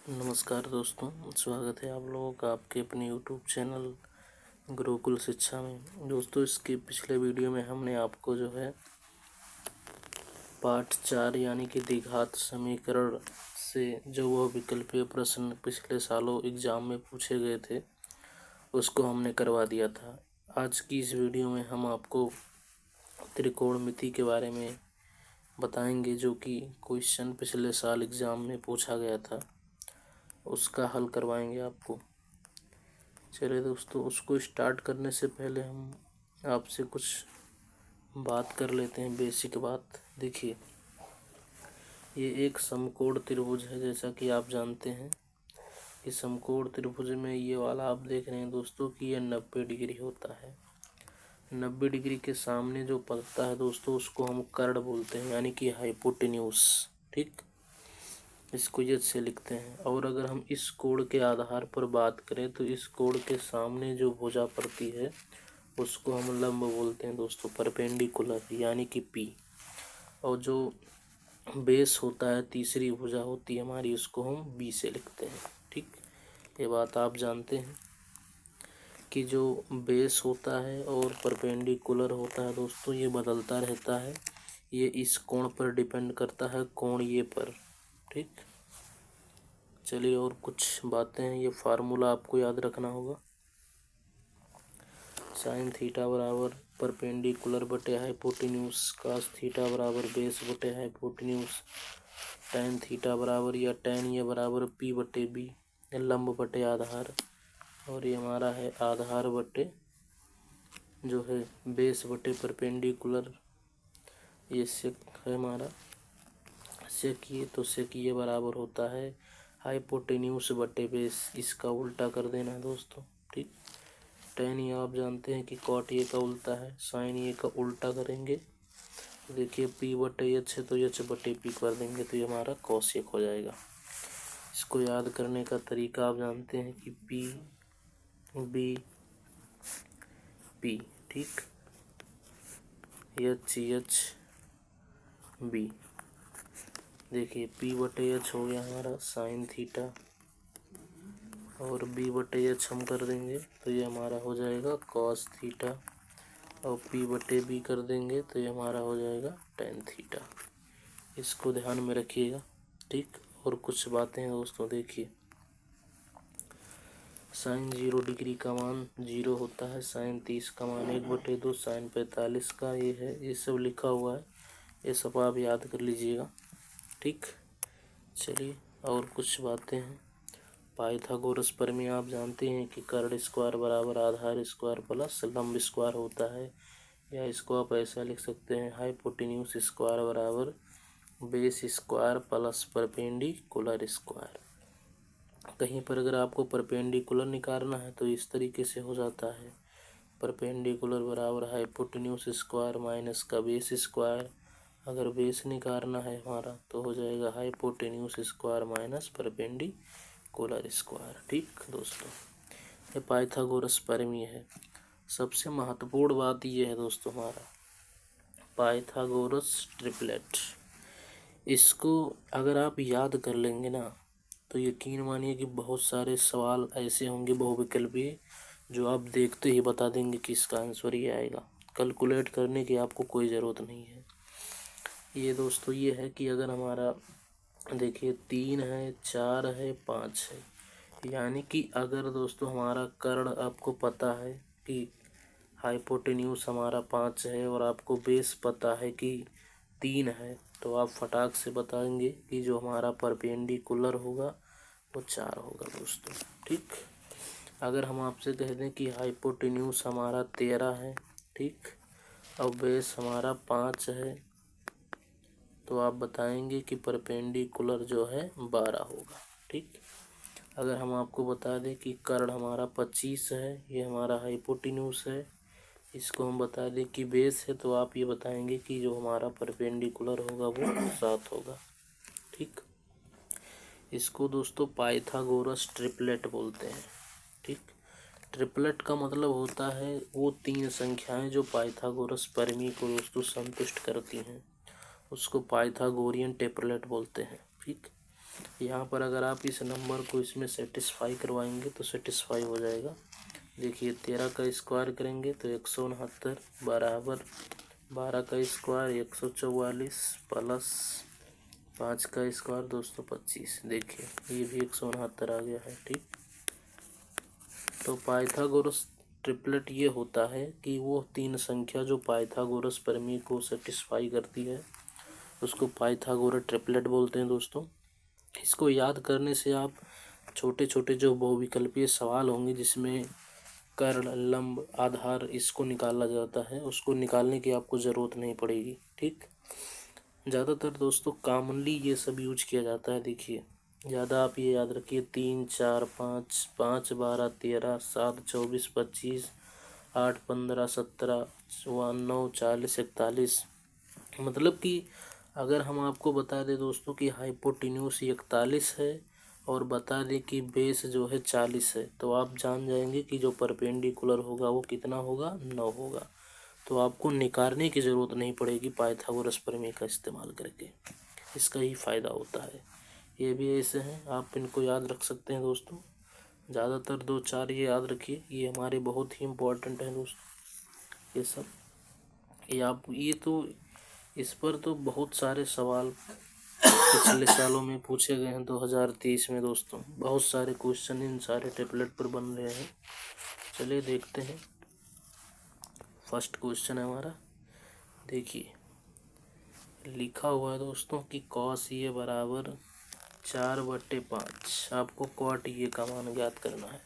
नमस्कार दोस्तों, स्वागत है आप लोगों का आपके अपने यूट्यूब चैनल गुरुकुल शिक्षा में। दोस्तों, इसके पिछले वीडियो में हमने आपको जो है पाठ 4 यानी कि द्विघात समीकरण से जो वह विकल्पीय प्रश्न पिछले सालों एग्जाम में पूछे गए थे उसको हमने करवा दिया था। आज की इस वीडियो में हम आपको त्रिकोणमिति के बारे में बताएंगे, जो कि क्वेश्चन पिछले साल एग्जाम में पूछा गया था, उसका हल करवाएंगे आपको। चलिए दोस्तों, उसको स्टार्ट करने से पहले हम आपसे कुछ बात कर लेते हैं, बेसिक बात। देखिए, ये एक समकोण त्रिभुज है, जैसा कि आप जानते हैं। इस समकोण त्रिभुज में ये वाला आप देख रहे हैं दोस्तों कि ये 90 डिग्री होता है। 90 डिग्री के सामने जो पड़ता है दोस्तों, उसको हम कर्ण बोलते हैं, यानी कि हाइपोटेन्यूज। ठीक, इसको यच से लिखते हैं। और अगर हम इस कोण के आधार पर बात करें तो इस कोण के सामने जो भुजा पड़ती है उसको हम लंब बोलते हैं दोस्तों, परपेंडिकुलर, यानी कि पी। और जो बेस होता है, तीसरी भुजा होती है हमारी, उसको हम बी से लिखते हैं। ठीक, ये बात आप जानते हैं कि जो बेस होता है और परपेंडिकुलर होता है दोस्तों, ये बदलता रहता है। ये इस कोण पर डिपेंड करता है, कोण ये पर। ठीक, चलिए और कुछ बातें हैं। ये फार्मूला आपको याद रखना होगा। साइन थीटा बराबर परपेंडिकुलर बटे हाइपोटेन्यूज, कास थीटा बराबर बेस बटे हाइपोटेन्यूज, टेन थीटा बराबर या टेन ये बराबर पी बटे बी, लंब बटे आधार। और ये हमारा है आधार बटे जो है बेस बटे परपेंडिकुलर। ये सेक है हमारा, सेक ये, तो सेक ये बराबर होता है हाइपोटेन्यूज बटे बेस। इसका उल्टा कर देना है दोस्तों। ठीक, टेन ये आप जानते हैं कि कॉट ये का उल्टा है, साइन ये का उल्टा करेंगे। देखिए, पी बटे एच है तो एच बटे पी कर देंगे, तो ये हमारा कॉसेक हो जाएगा। इसको याद करने का तरीका आप जानते हैं कि पी बी पी, ठीक, एच एच बी। देखिए, पी बटे एच हो गया हमारा साइन थीटा, और बी बटे एच हम कर देंगे तो ये हमारा हो जाएगा कॉस थीटा, और पी बटे बी कर देंगे तो ये हमारा हो जाएगा टेन थीटा। इसको ध्यान में रखिएगा। ठीक, और कुछ बातें हैं दोस्तों। देखिए, साइन 0 डिग्री का मान 0 होता है, साइन 30 का मान 1/2, साइन 45 का ये है, ये सब लिखा हुआ है, ये सब आप याद कर लीजिएगा। ठीक, चलिए और कुछ बातें हैं। पाइथागोरस प्रमेय आप जानते हैं कि कर्ण स्क्वायर बराबर आधार स्क्वायर प्लस लंब स्क्वायर होता है, या इसको आप ऐसा लिख सकते हैं, हाइपोटेन्यूज स्क्वायर बराबर base square plus perpendicular square. कहीं पर अगर आपको परपेंडिकुलर निकालना है तो इस तरीके से हो जाता है, परपेंडिकुलर बराबर हाइपोटेन्यूज स्क्वायर माइनस का बेस स्क्वायर। अगर बेस निकालना है हमारा तो हो जाएगा hypotenuse square minus perpendicular square. ठीक दोस्तों, ये पाइथागोरस प्रमेय है। सबसे महत्वपूर्ण बात ये है दोस्तों, हमारा पाइथागोरस ट्रिपलेट। इसको अगर आप याद कर लेंगे ना तो यकीन मानिए कि बहुत सारे सवाल ऐसे होंगे बहुविकल्पीय जो आप देखते ही बता देंगे कि इसका आंसर ये आएगा। कैलकुलेट करने की आपको कोई ज़रूरत नहीं है। ये दोस्तों ये है कि अगर हमारा देखिए 3 है, 4 है, 5 है, यानी कि अगर दोस्तों हमारा कर्ण आपको पता है कि हाइपोटेन्यूज हमारा 5 है और आपको बेस पता है कि 3 है, तो आप फटाक से बताएंगे कि जो हमारा परपेंडिकुलर होगा वो 4 होगा दोस्तों। ठीक, अगर हम आपसे कह दें कि हाइपोटेन्यूज हमारा 13 है, ठीक, और बेस हमारा 5 है, तो आप बताएंगे कि परपेंडिकुलर जो है 12 होगा। ठीक, अगर हम आपको बता दें कि कर्ण हमारा 25 है, ये हमारा हाइपोटेन्यूज है, इसको हम बता दें कि बेस है, तो आप ये बताएंगे कि जो हमारा परपेंडिकुलर होगा वो 7 होगा। ठीक, इसको दोस्तों पाइथागोरस ट्रिपलेट बोलते हैं। ठीक, ट्रिपलेट का मतलब होता है वो 3 संख्याएं जो पाइथागोरस प्रमेय को दोस्तों संतुष्ट करती हैं, उसको पाइथागोरियन ट्रिपलेट बोलते हैं। ठीक, यहाँ पर अगर आप इस नंबर को इसमें सेटिस्फाई करवाएंगे तो सेटिस्फाई हो जाएगा। देखिए 13 का स्क्वायर करेंगे तो 169 बराबर 12 का स्क्वायर 144 प्लस 5 का स्क्वायर 225। देखिए ये भी 169 आ गया है। ठीक, तो पाइथागोरस ट्रिपलेट ये होता है कि वो तीन संख्या जो पाइथागोरस प्रमेय को सेटिस्फाई करती है उसको पाइथागोरस ट्रिपलेट बोलते हैं दोस्तों। इसको याद करने से आप छोटे छोटे जो बहुविकल्पीय सवाल होंगे जिसमें कर्ण, लंब, आधार इसको निकाला जाता है, उसको निकालने की आपको ज़रूरत नहीं पड़ेगी। ठीक, ज़्यादातर दोस्तों कॉमनली ये सब यूज किया जाता है। देखिए ज़्यादा आप ये याद रखिए 3, 4, 5, 5, 12, 13, 7, 24, 25, 8, 15, 17, 9, 40, 41। मतलब कि अगर हम आपको बता दें दोस्तों कि हाइपोटेन्यूस 41 है और बता दें कि बेस जो है 40 है, तो आप जान जाएंगे कि जो परपेंडिकुलर होगा वो कितना होगा, 9 होगा। तो आपको निकालने की ज़रूरत नहीं पड़ेगी पाइथागोरस प्रमेय का इस्तेमाल करके, इसका ही फ़ायदा होता है। ये भी ऐसे हैं, आप इनको याद रख सकते हैं दोस्तों। ज़्यादातर 2-4 ये याद रखिए, ये हमारे बहुत ही इम्पोर्टेंट हैं दोस्तों। ये सब ये आप ये तो इस पर तो बहुत सारे सवाल पिछले सालों में पूछे गए हैं। 2023 में दोस्तों बहुत सारे क्वेश्चन इन सारे टेबलेट पर बन रहे हैं। चलिए देखते हैं। फर्स्ट क्वेश्चन है हमारा। देखिए लिखा हुआ है दोस्तों कि कॉस ये बराबर 4/5। आपको कॉट ये का मान ज्ञात करना है।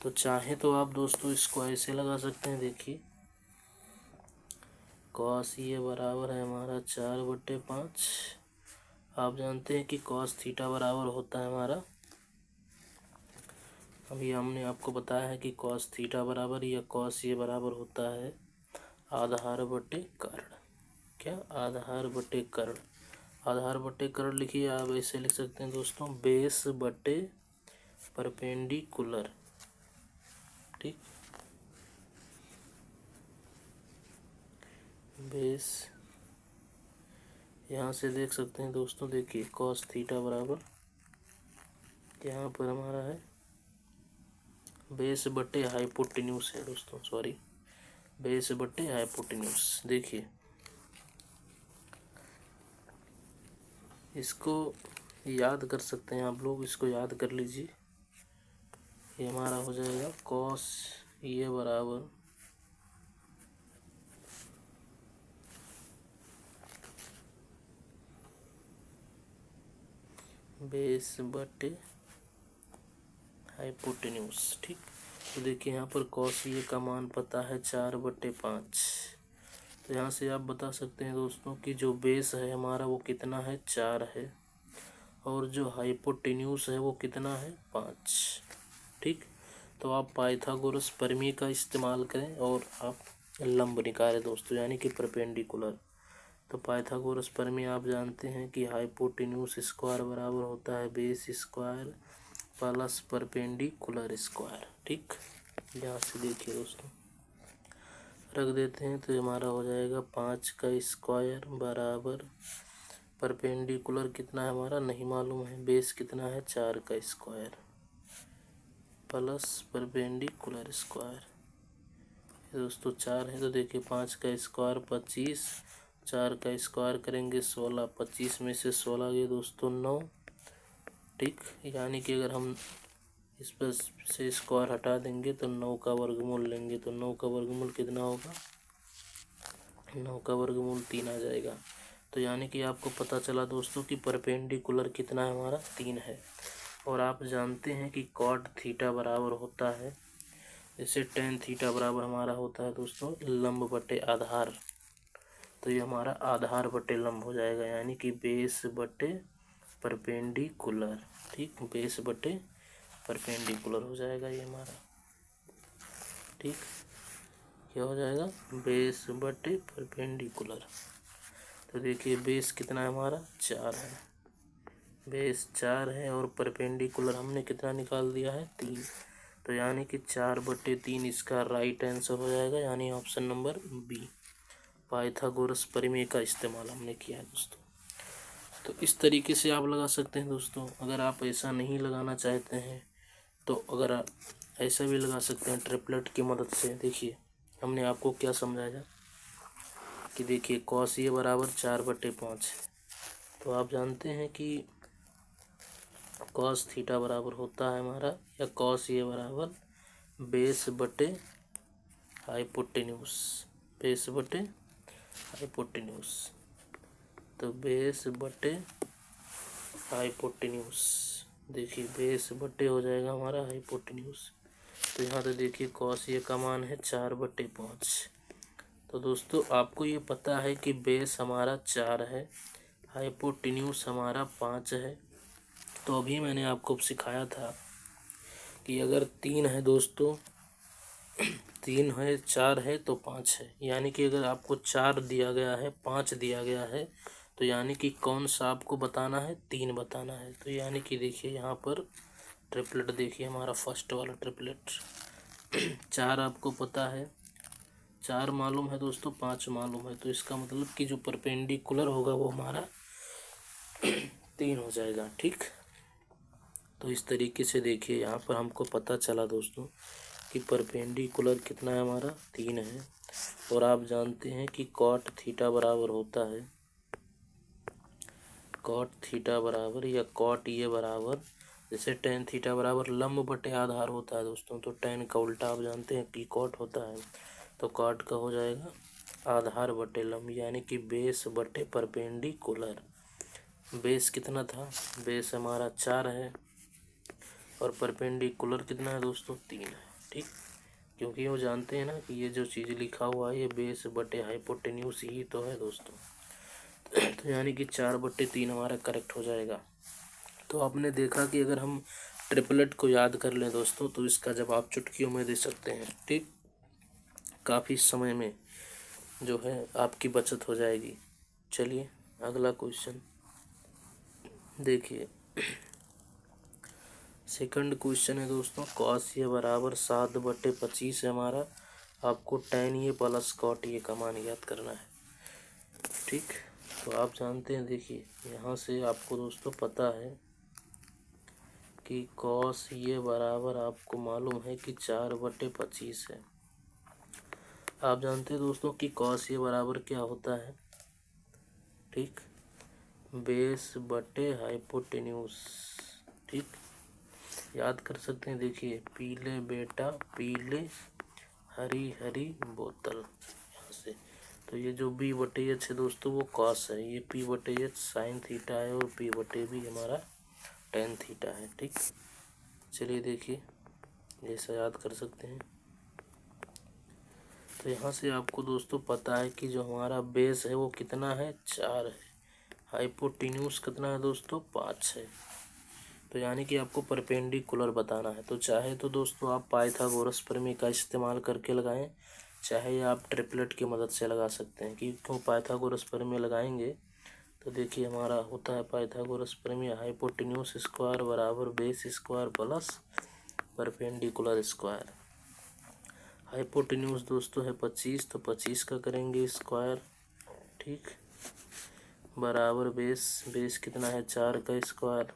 तो चाहे तो आप दोस्तों इसको ऐसे लगा सकते हैं। देखिए कॉस ये बराबर है हमारा 4/5। आप जानते हैं कि कॉस थीटा बराबर होता है हमारा, अभी हमने आपको बताया है कि कॉस थीटा बराबर या कॉस ये बराबर होता है आधार बटे कर्ण। क्या? आधार बटे कर्ण। आधार बटे कर्ण लिखिए, आप ऐसे लिख सकते हैं दोस्तों बेस बटे परपेंडिकुलर। ठीक, बेस यहाँ से देख सकते हैं दोस्तों। देखिए कॉस थीटा बराबर यहाँ पर हमारा है बेस बटे हाइपोटेन्यूस है दोस्तों, सॉरी बेस बटे हाइपोटेन्यूस। देखिए इसको याद कर सकते हैं आप लोग, इसको याद कर लीजिए। ये हमारा हो जाएगा कॉस ये बराबर बेस बटे हाइपोटेन्यूस। ठीक, तो देखिए यहाँ पर कॉस ये का मान पता है 4/5। तो यहाँ से आप बता सकते हैं दोस्तों कि जो बेस है हमारा वो कितना है, 4 है, और जो हाइपोटेन्यूस है वो कितना है, 5। ठीक, तो आप पाइथागोरस प्रमेय का इस्तेमाल करें और आप लंब निकालें दोस्तों, यानी कि परपेंडिकुलर। तो पाइथागोरस प्रमेय आप जानते हैं कि हाइपोटेन्यूस स्क्वायर बराबर होता है base square plus perpendicular square. ठीक, यहाँ से देखिए दोस्तों रख देते हैं तो हमारा हो जाएगा 5 का स्क्वायर बराबर परपेंडिकुलर कितना है हमारा नहीं मालूम है, बेस कितना है 4 का स्क्वायर प्लस परपेंडिकुलर स्क्वायर। दोस्तों 4 है तो देखिए 5 का स्क्वायर 25, 4 का स्क्वायर करेंगे 16, 25 में से 16 गए दोस्तों 9। ठीक, यानी कि अगर हम इस पर से स्क्वायर हटा देंगे तो 9 का वर्गमूल लेंगे तो 9 का वर्गमूल कितना होगा, 9 का वर्गमूल 3 आ जाएगा। तो यानी कि आपको पता चला दोस्तों कि परपेंडिकुलर कितना है हमारा, 3 है। और आप जानते हैं कि कॉट थीटा बराबर होता है, जैसे टेन थीटा बराबर हमारा होता है दोस्तों लंब बटे आधार। तो ये हमारा आधार बटे लंब हो जाएगा, यानी कि बेस बटे परपेंडिकुलर। ठीक, बेस बटे परपेंडिकुलर हो जाएगा ये हमारा। ठीक, क्या हो जाएगा, बेस बटे परपेंडिकुलर। तो देखिए बेस कितना है हमारा, 4 है, बेस 4 है और परपेंडिकुलर हमने कितना निकाल दिया है, 3। तो यानी कि 4/3 इसका राइट आंसर हो जाएगा, यानी ऑप्शन नंबर बी। पाइथागोरस प्रमेय का इस्तेमाल हमने किया है दोस्तों। तो इस तरीके से आप लगा सकते हैं दोस्तों। अगर आप ऐसा नहीं लगाना चाहते हैं तो अगर आप ऐसा भी लगा सकते हैं ट्रिपलेट की मदद से। देखिए हमने आपको क्या समझाया कि देखिए कॉस ये बराबर 4/5 है। तो आप जानते हैं कि कॉस थीटा बराबर होता है हमारा, या कॉस ये बराबर बेस बटे हाइपोटेन्यूस, बेस बटे हाइपोटेन्यूस। तो बेस बटे हाइपोटेन्यूस, देखिए बेस बटे हो जाएगा हमारा हाइपोटेन्यूस। तो यहाँ तो देखिए कॉस ये का मान है 4/5। तो दोस्तों आपको ये पता है कि बेस हमारा 4 है, हाइपोटेन्यूस हमारा 5 है। तो अभी मैंने आपको सिखाया था कि अगर 3 है दोस्तों, 3 है, 4 है तो 5 है। यानी कि अगर आपको 4 दिया गया है, 5 दिया गया है, तो यानी कि कौन सा आपको बताना है, 3 बताना है। तो यानी कि देखिए यहाँ पर ट्रिपलेट देखिए हमारा फर्स्ट वाला ट्रिपलेट 4 आपको पता है, 4 मालूम है दोस्तों, 5 मालूम है। तो इसका मतलब कि जो परपेंडिकुलर होगा वो हमारा 3 हो जाएगा। ठीक, तो इस तरीके से देखिए यहाँ पर हमको पता चला दोस्तों कि परपेंडिकुलर कितना है हमारा, 3 है। और आप जानते हैं कि कॉट थीटा बराबर होता है, कॉट थीटा बराबर या कॉट ये बराबर, जैसे टेन थीटा बराबर लंब बटे आधार होता है दोस्तों, तो टेन का उल्टा आप जानते हैं कि कॉट होता है। तो कॉट का हो जाएगा आधार बटे लंब, यानी कि बेस बटे परपेंडिकुलर। बेस कितना था, बेस हमारा 4 है और परपेंडिकुलर कितना है दोस्तों, 3 है। ठीक, क्योंकि वो जानते हैं ना कि ये जो चीज़ लिखा हुआ है ये बेस बटे हाइपोटेन्यूस ही तो है दोस्तों। तो यानी कि 4/3 हमारा करेक्ट हो जाएगा। तो आपने देखा कि अगर हम ट्रिपलेट को याद कर लें दोस्तों तो इसका जवाब चुटकियों में दे सकते हैं। ठीक, काफ़ी समय में जो है आपकी बचत हो जाएगी। चलिए अगला क्वेश्चन देखिए। सेकंड क्वेश्चन है दोस्तों, कॉस ये बराबर 7/25 है हमारा। आपको टेन ये प्लस कॉट ये का मान याद करना है। ठीक, तो आप जानते हैं, देखिए यहाँ से आपको दोस्तों पता है कि कॉस ये बराबर आपको मालूम है कि 4/25 है। आप जानते हैं दोस्तों कि कॉस ये बराबर क्या होता है, ठीक, बेस बटे हाइपोटेन्यूस। ठीक, याद कर सकते हैं। देखिए पीले बेटा पीले, हरी हरी बोतल, यहाँ से। तो ये जो b/h है दोस्तों वो कॉस है, ये p/h साइन थीटा है और p/b हमारा टेन थीटा है। ठीक, चलिए देखिए जैसा याद कर सकते हैं। तो यहाँ से आपको दोस्तों पता है कि जो हमारा बेस है वो कितना है, 4 है, हाइपोटेन्यूस कितना है दोस्तों, 5 है। तो यानी कि आपको परपेंडिकुलर बताना है। तो चाहे तो दोस्तों आप पाइथागोरस प्रमेय का इस्तेमाल करके लगाएं, चाहे आप ट्रिपलेट की मदद से लगा सकते हैं। कि क्यों पाइथागोरस प्रमेय लगाएंगे तो देखिए हमारा होता है पाइथागोरस प्रमेय, हाइपोटेन्यूस स्क्वायर बराबर base square plus perpendicular square. Hypotenuse दोस्तों है 25, तो 25 का करेंगे स्क्वायर, ठीक, बराबर बेस कितना है, 4 का स्क्वायर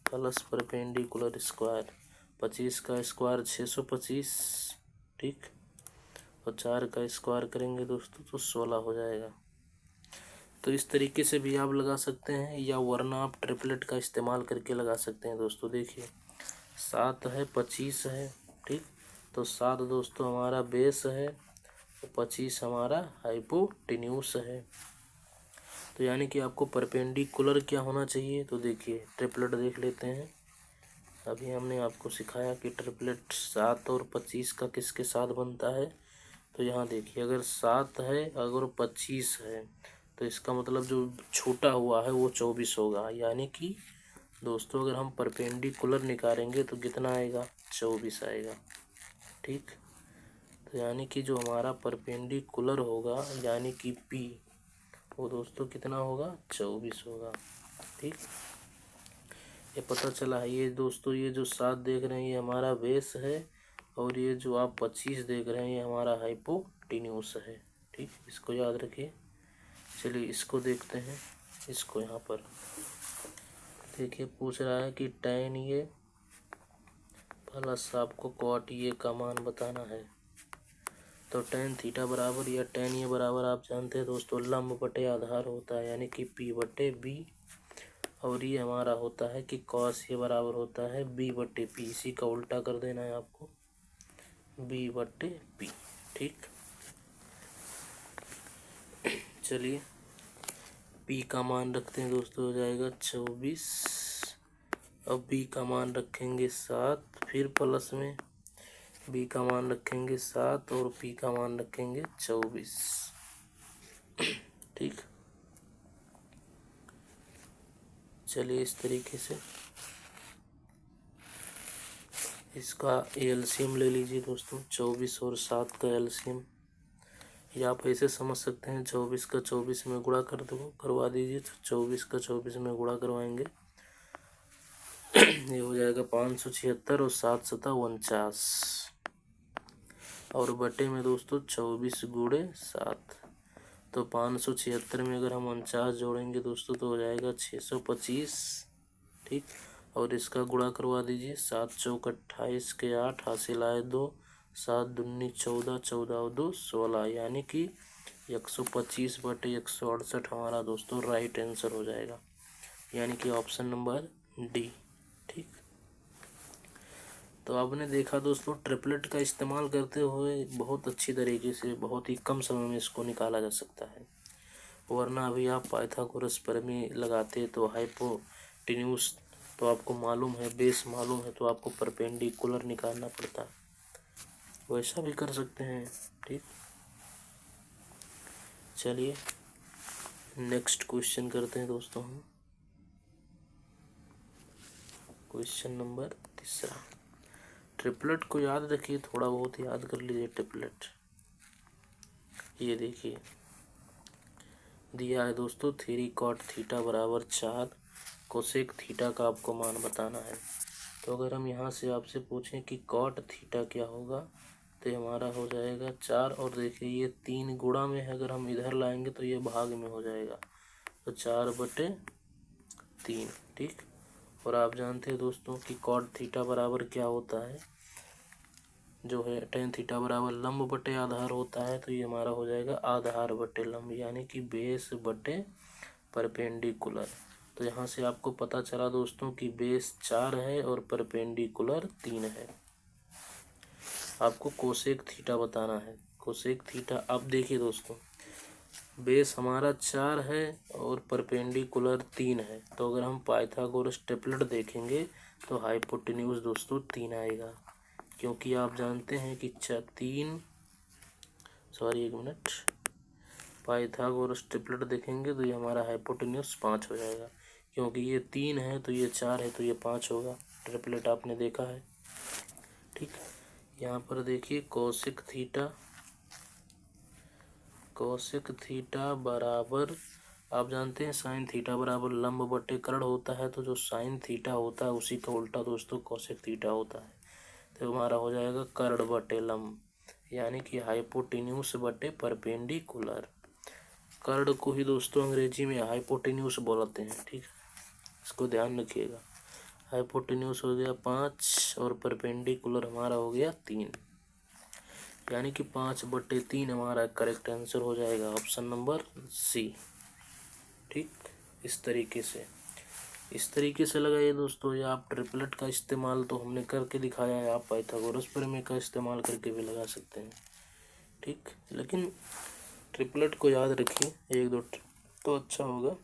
प्लस परपेंडिकुलर स्क्वायर। 25 का स्क्वायर 625, ठीक, और 4 का स्क्वायर करेंगे दोस्तों तो 16 हो जाएगा। तो इस तरीके से भी आप लगा सकते हैं, या वरना आप ट्रिपलेट का इस्तेमाल करके लगा सकते हैं दोस्तों। देखिए 7 है, 25 है, ठीक, तो 7 दोस्तों हमारा बेस है, 25 हमारा हाइपोटेन्यूस है। तो यानी कि आपको परपेंडिकुलर क्या होना चाहिए, तो देखिए ट्रिपलेट देख लेते हैं। अभी हमने आपको सिखाया कि ट्रिपलेट 7 और 25 का किसके साथ बनता है। तो यहाँ देखिए अगर 7 है अगर 25 है तो इसका मतलब जो छूटा हुआ है वो 24 होगा। यानी कि दोस्तों अगर हम परपेंडिकुलर निकालेंगे तो कितना आएगा, 24 आएगा। ठीक, तो यानी कि जो हमारा परपेंडिकुलर होगा यानी कि P वो दोस्तों कितना होगा, 24 होगा। ठीक, ये पता चला है। ये दोस्तों ये जो 7 देख रहे हैं ये हमारा बेस है, और ये जो आप 25 देख रहे हैं ये हमारा हाइपोटेन्यूस है। ठीक, इसको याद रखिए। चलिए इसको देखते हैं। इसको यहाँ पर देखिए पूछ रहा है कि tan ये प्लस आपको cot ये का मान बताना है। तो tan थीटा बराबर या tan ये बराबर आप जानते हैं दोस्तों लंब बटे आधार होता है, यानी कि P बटे B, और ये हमारा होता है कि cos ये बराबर होता है B बटे P। इसी का उल्टा कर देना है आपको, B बटे P। ठीक, चलिए P का मान रखते हैं दोस्तों, हो जाएगा 24। अब B का मान रखेंगे 7, फिर प्लस में B का मान रखेंगे 7 और P का मान रखेंगे 24। ठीक, चलिए इस तरीके से इसका एलसीएम ले लीजिए दोस्तों। 24 और 7 का एलसीएम, या आप ऐसे समझ सकते हैं 24 का 24 में गुणा करवा दीजिए। तो 24 का 24 में गुणा करवाएंगे ये हो जाएगा 576 और 7 सता 49, और बटे में दोस्तों 24 गुणे 7। तो 576 में अगर हम 49 जोड़ेंगे दोस्तों तो हो जाएगा 625। ठीक, और इसका गुणा करवा दीजिए। 7 चौक 28 के 8 हासिल आए 2, 7 दूनी 14, 14 और 2 16, यानी कि 125 बटे 168 हमारा दोस्तों राइट आंसर हो जाएगा, यानी कि ऑप्शन नंबर डी। ठीक, तो आपने देखा दोस्तों ट्रिपलेट का इस्तेमाल करते हुए बहुत अच्छी तरीके से बहुत ही कम समय में इसको निकाला जा सकता है। वरना अभी आप पाइथागोरस प्रमेय लगाते तो हाइपोटेन्यूस तो आपको मालूम है, बेस मालूम है, तो आपको परपेंडिकुलर निकालना पड़ता, वैसा भी कर सकते हैं। ठीक, चलिए नेक्स्ट क्वेश्चन करते हैं दोस्तों हम। क्वेश्चन नंबर 3, ट्रिपलेट को याद रखिए, थोड़ा बहुत याद कर लीजिए ट्रिपलेट। ये देखिए दिया है दोस्तों 3 cot थीटा बराबर 4 कोसेक थीटा का आपको मान बताना है। तो अगर हम यहाँ से आपसे पूछें कि cot थीटा क्या होगा, तो हमारा हो जाएगा 4, और देखिए ये 3 गुणा में है, अगर हम इधर लाएंगे तो ये भाग में हो जाएगा, तो 4 बटे 3। ठीक, और आप जानते हैं दोस्तों कि cot थीटा बराबर क्या होता है, जो है tan थीटा बराबर लंब बटे आधार होता है। तो ये हमारा हो जाएगा आधार बटे लंब, यानी कि बेस बटे परपेंडिकुलर। तो यहाँ से आपको पता चला दोस्तों कि बेस 4 है और परपेंडिकुलर 3 है। आपको कोसेक थीटा बताना है। कोसेक थीटा, अब देखिए दोस्तों बेस हमारा 4 है और परपेंडिकुलर 3 है, तो अगर हम पाइथागोरस ट्रिपलेट देखेंगे तो हाइपोटेन्यूज दोस्तों 3 आएगा, क्योंकि आप जानते हैं कि 1 मिनट पाइथागोरस ट्रिपलेट देखेंगे तो ये हमारा हाइपोटेन्यूज 5 हो जाएगा, क्योंकि ये 3 है तो ये 4 है तो ये 5 होगा। ट्रिपलेट आपने देखा है। ठीक, यहाँ पर देखिए कोसेक थीटा बराबर, आप जानते हैं साइन थीटा बराबर लंब बटे कर्ण होता है, तो जो साइन थीटा होता है उसी का उल्टा दोस्तों कोसेक थीटा होता है। तो हमारा हो जाएगा कर्ण बटे लंब, यानी कि हाइपोटेन्यूस बटे परपेंडिकुलर। कर्ण को ही दोस्तों अंग्रेजी में हाइपोटेन्यूस बोलते हैं। ठीक, इसको ध्यान रखिएगा। हाइपोटेन्यूस हो गया 5 और परपेंडिकुलर हमारा हो गया 3, यानी कि 5 बटे 3 हमारा करेक्ट आंसर हो जाएगा, ऑप्शन नंबर सी। ठीक, इस तरीके से लगाइए दोस्तों। ये आप ट्रिपलेट का इस्तेमाल तो हमने करके दिखाया है, आप पाइथागोरस प्रमेय का इस्तेमाल करके भी लगा सकते हैं। ठीक, लेकिन ट्रिपलेट को याद रखिए, 1-2 तो अच्छा होगा।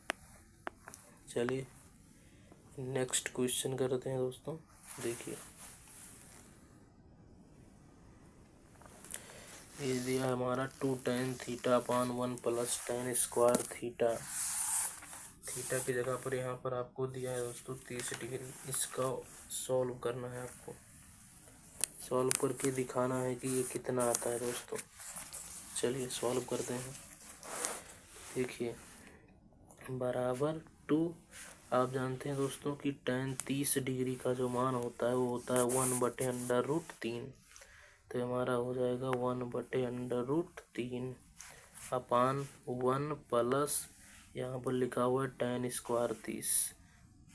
चलिए नेक्स्ट क्वेश्चन करते हैं दोस्तों। देखिए ये दिया हमारा 2 tan theta upon 1 plus tan square theta. Theta की जगह पर यहाँ पर आपको दिया है दोस्तों 30 डिग्री। इसका सॉल्व करना है आपको, सॉल्व करके दिखाना है कि ये कितना आता है दोस्तों। चलिए सॉल्व करते हैं। देखिए बराबर 2, आप जानते हैं दोस्तों कि tan 30 डिग्री का जो मान होता है वो होता है 1/√3। तो हमारा हो जाएगा 1/√3 अपान 1 प्लस यहाँ पर लिखा हुआ है tan स्क्वायर 30,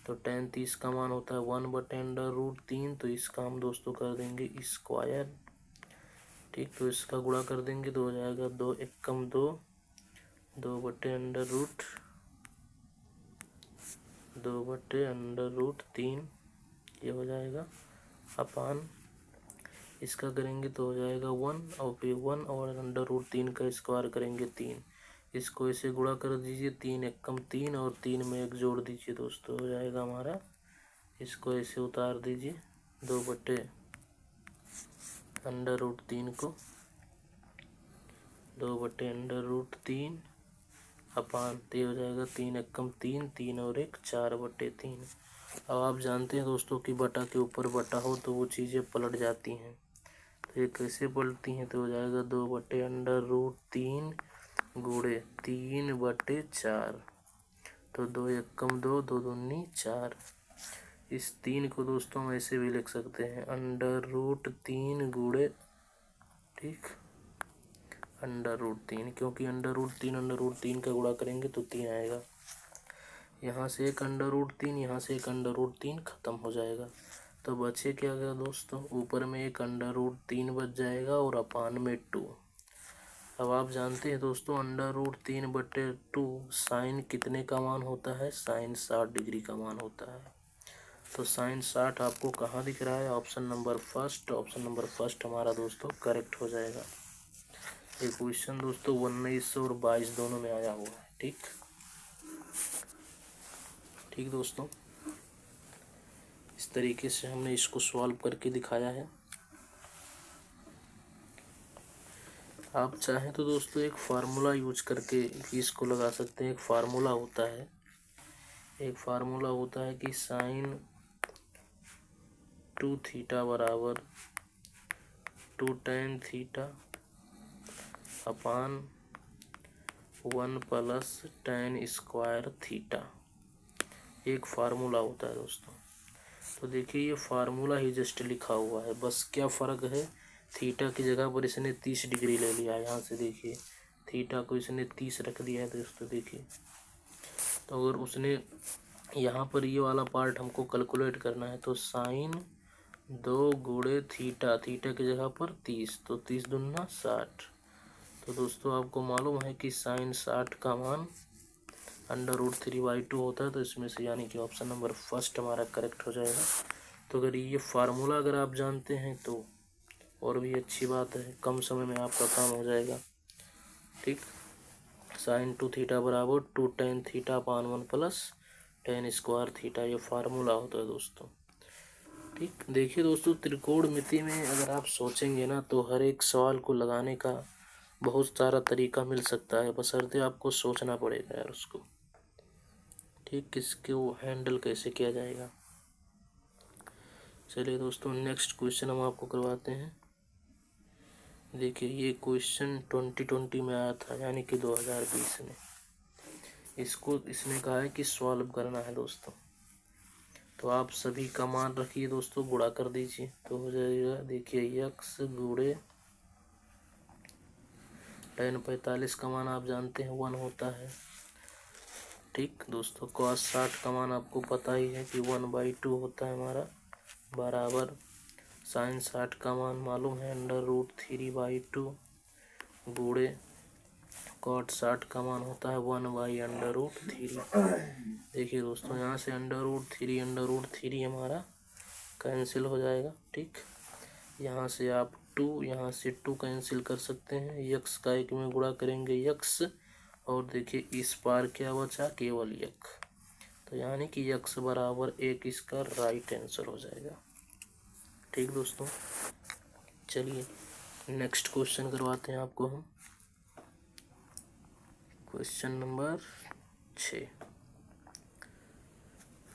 तो tan 30 का मान होता है 1/√3, तो इसका हम दोस्तों कर देंगे स्क्वायर। ठीक, तो इसका गुणा कर देंगे तो हो जाएगा 2 एकम 2, 2/√3 ये हो जाएगा अपान, इसका करेंगे तो हो जाएगा 1, और फिर 1 और √3 का स्क्वायर करेंगे 3। इसको ऐसे गुणा कर दीजिए, 3 एकम 3 और 3 में 1 जोड़ दीजिए दोस्तों, हो जाएगा हमारा, इसको ऐसे उतार दीजिए 2/√3 को, 2/√3 अपान, तो हो जाएगा 3 एकम 3, 3 और 1 4/3। अब आप जानते हैं दोस्तों कि बटा के ऊपर बटा हो तो वो चीज़ें पलट जाती हैं, तो ये कैसे पलटती हैं, तो हो जाएगा 2/√3 गुणे 3/4, तो 2 एकम 2, 2 दूनी 4। इस 3 को दोस्तों हम ऐसे भी लिख सकते हैं √3 गुणे, ठीक, √3, क्योंकि √3 का गुणा करेंगे तो 3 आएगा। यहाँ से एक √3, यहाँ से एक √3 खत्म हो जाएगा, तो बचे क्या गया दोस्तों, ऊपर में एक √3 बच जाएगा और अपान में 2। अब आप जानते हैं दोस्तों √3/2 साइन कितने का मान होता है, साइन 60 डिग्री का मान होता है। तो साइन 60 आपको कहाँ दिख रहा है, option number first, option number first हमारा दोस्तों करेक्ट हो जाएगा। ये क्वेश्चन दोस्तों 1900 और 22 दोनों में आया हुआ है। ठीक दोस्तों, इस तरीके से हमने इसको सॉल्व करके दिखाया है। आप चाहें तो दोस्तों एक फार्मूला यूज करके इसको लगा सकते हैं। एक फार्मूला होता है कि साइन 2 थीटा बराबर 2 tan theta upon 1 plus tan square theta, एक फार्मूला होता है दोस्तों। तो देखिए ये फार्मूला ही जस्ट लिखा हुआ है, बस क्या फ़र्क है, थीटा की जगह पर इसने 30 डिग्री ले लिया है। यहाँ से देखिए थीटा को इसने 30 रख दिया है दोस्तों। देखिए तो अगर उसने यहाँ पर ये वाला पार्ट हमको कैलकुलेट करना है, तो साइन 2 गुणे थीटा, थीटा की जगह पर 30, तो 30 दूना 60। तो दोस्तों आपको मालूम है कि साइन 60 का मान √3/2 होता है, तो इसमें से यानी कि ऑप्शन नंबर फर्स्ट हमारा करेक्ट हो जाएगा। तो अगर ये फार्मूला अगर आप जानते हैं तो और भी अच्छी बात है, कम समय में आपका काम हो जाएगा। ठीक, साइन 2 थीटा बराबर 2 tan theta upon 1 plus tan square theta, ये फार्मूला होता है दोस्तों। ठीक, देखिए दोस्तों त्रिकोणमिति में अगर आप सोचेंगे ना तो हर एक सवाल को लगाने का बहुत सारा तरीका मिल सकता है, बशर्ते आपको सोचना पड़ेगा यार उसको। ठीक, किसके वो हैंडल कैसे किया जाएगा। चलिए दोस्तों नेक्स्ट क्वेश्चन हम आपको करवाते हैं। देखिए ये क्वेश्चन 2020 में आया था, यानी कि 2020 में। इसको इसने कहा है कि सॉल्व करना है दोस्तों। तो आप सभी का मान रखिए दोस्तों, गुणा कर दीजिए तो हो जाएगा। देखिए x गुणे tan 45 का मान आप जानते हैं 1 होता है। ठीक दोस्तों, cos 60 का मान आपको पता ही है कि 1/2 होता है हमारा, बराबर साइन 60 का मान मालूम है √3/2 गुणे कॉट 60 का मान होता है 1/√3। देखिए दोस्तों यहाँ से √3 हमारा कैंसिल हो जाएगा। ठीक, यहाँ से आप 2, यहाँ से 2 कैंसिल कर सकते हैं। यक्स का एक में गुणा करेंगे यक्स, और देखिए इस पार क्या बचा, केवल यक, तो यानी कि यक्स बराबर 1 इसका राइट आंसर हो जाएगा। ठीक दोस्तों, चलिए नेक्स्ट क्वेश्चन करवाते हैं आपको हम। Question number 6।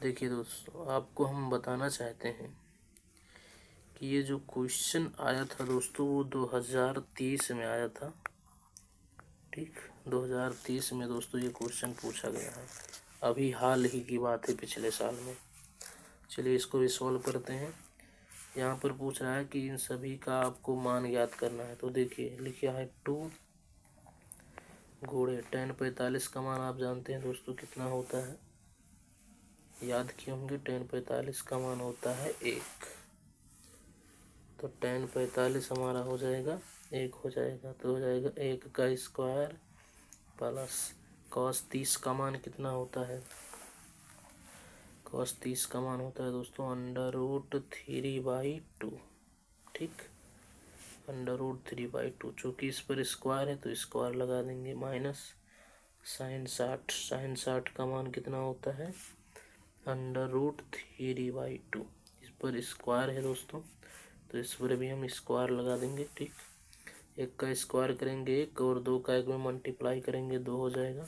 देखिए दोस्तों आपको हम बताना चाहते हैं कि ये जो क्वेश्चन आया था दोस्तों वो 2023 में आया था। ठीक, 2023 में दोस्तों ये क्वेश्चन पूछा गया है, अभी हाल ही की बात है, पिछले साल में। चलिए इसको भी सॉल्व करते हैं। यहाँ पर पूछ रहा है कि इन सभी का आपको मान ज्ञात करना है। तो देखिए लिखा है 2 घोड़े। tan 45 का मान आप जानते हैं दोस्तों कितना होता है, याद किए होंगे। tan 45 का मान होता है 1। तो tan 45 हमारा हो जाएगा 1 हो जाएगा, तो हो जाएगा 1 का स्क्वायर प्लस cos 30 का मान कितना होता है, cos 30 का मान होता है दोस्तों √3/2। ठीक, √3/2, चूँकि इस पर स्क्वायर है तो स्क्वायर लगा देंगे, माइनस sin 60 का मान कितना होता है √3/2। इस पर स्क्वायर है दोस्तों, तो इस पर भी हम स्क्वायर लगा देंगे। ठीक, 1 का स्क्वायर करेंगे 1 और 2 का 1 में मल्टीप्लाई करेंगे 2 हो जाएगा।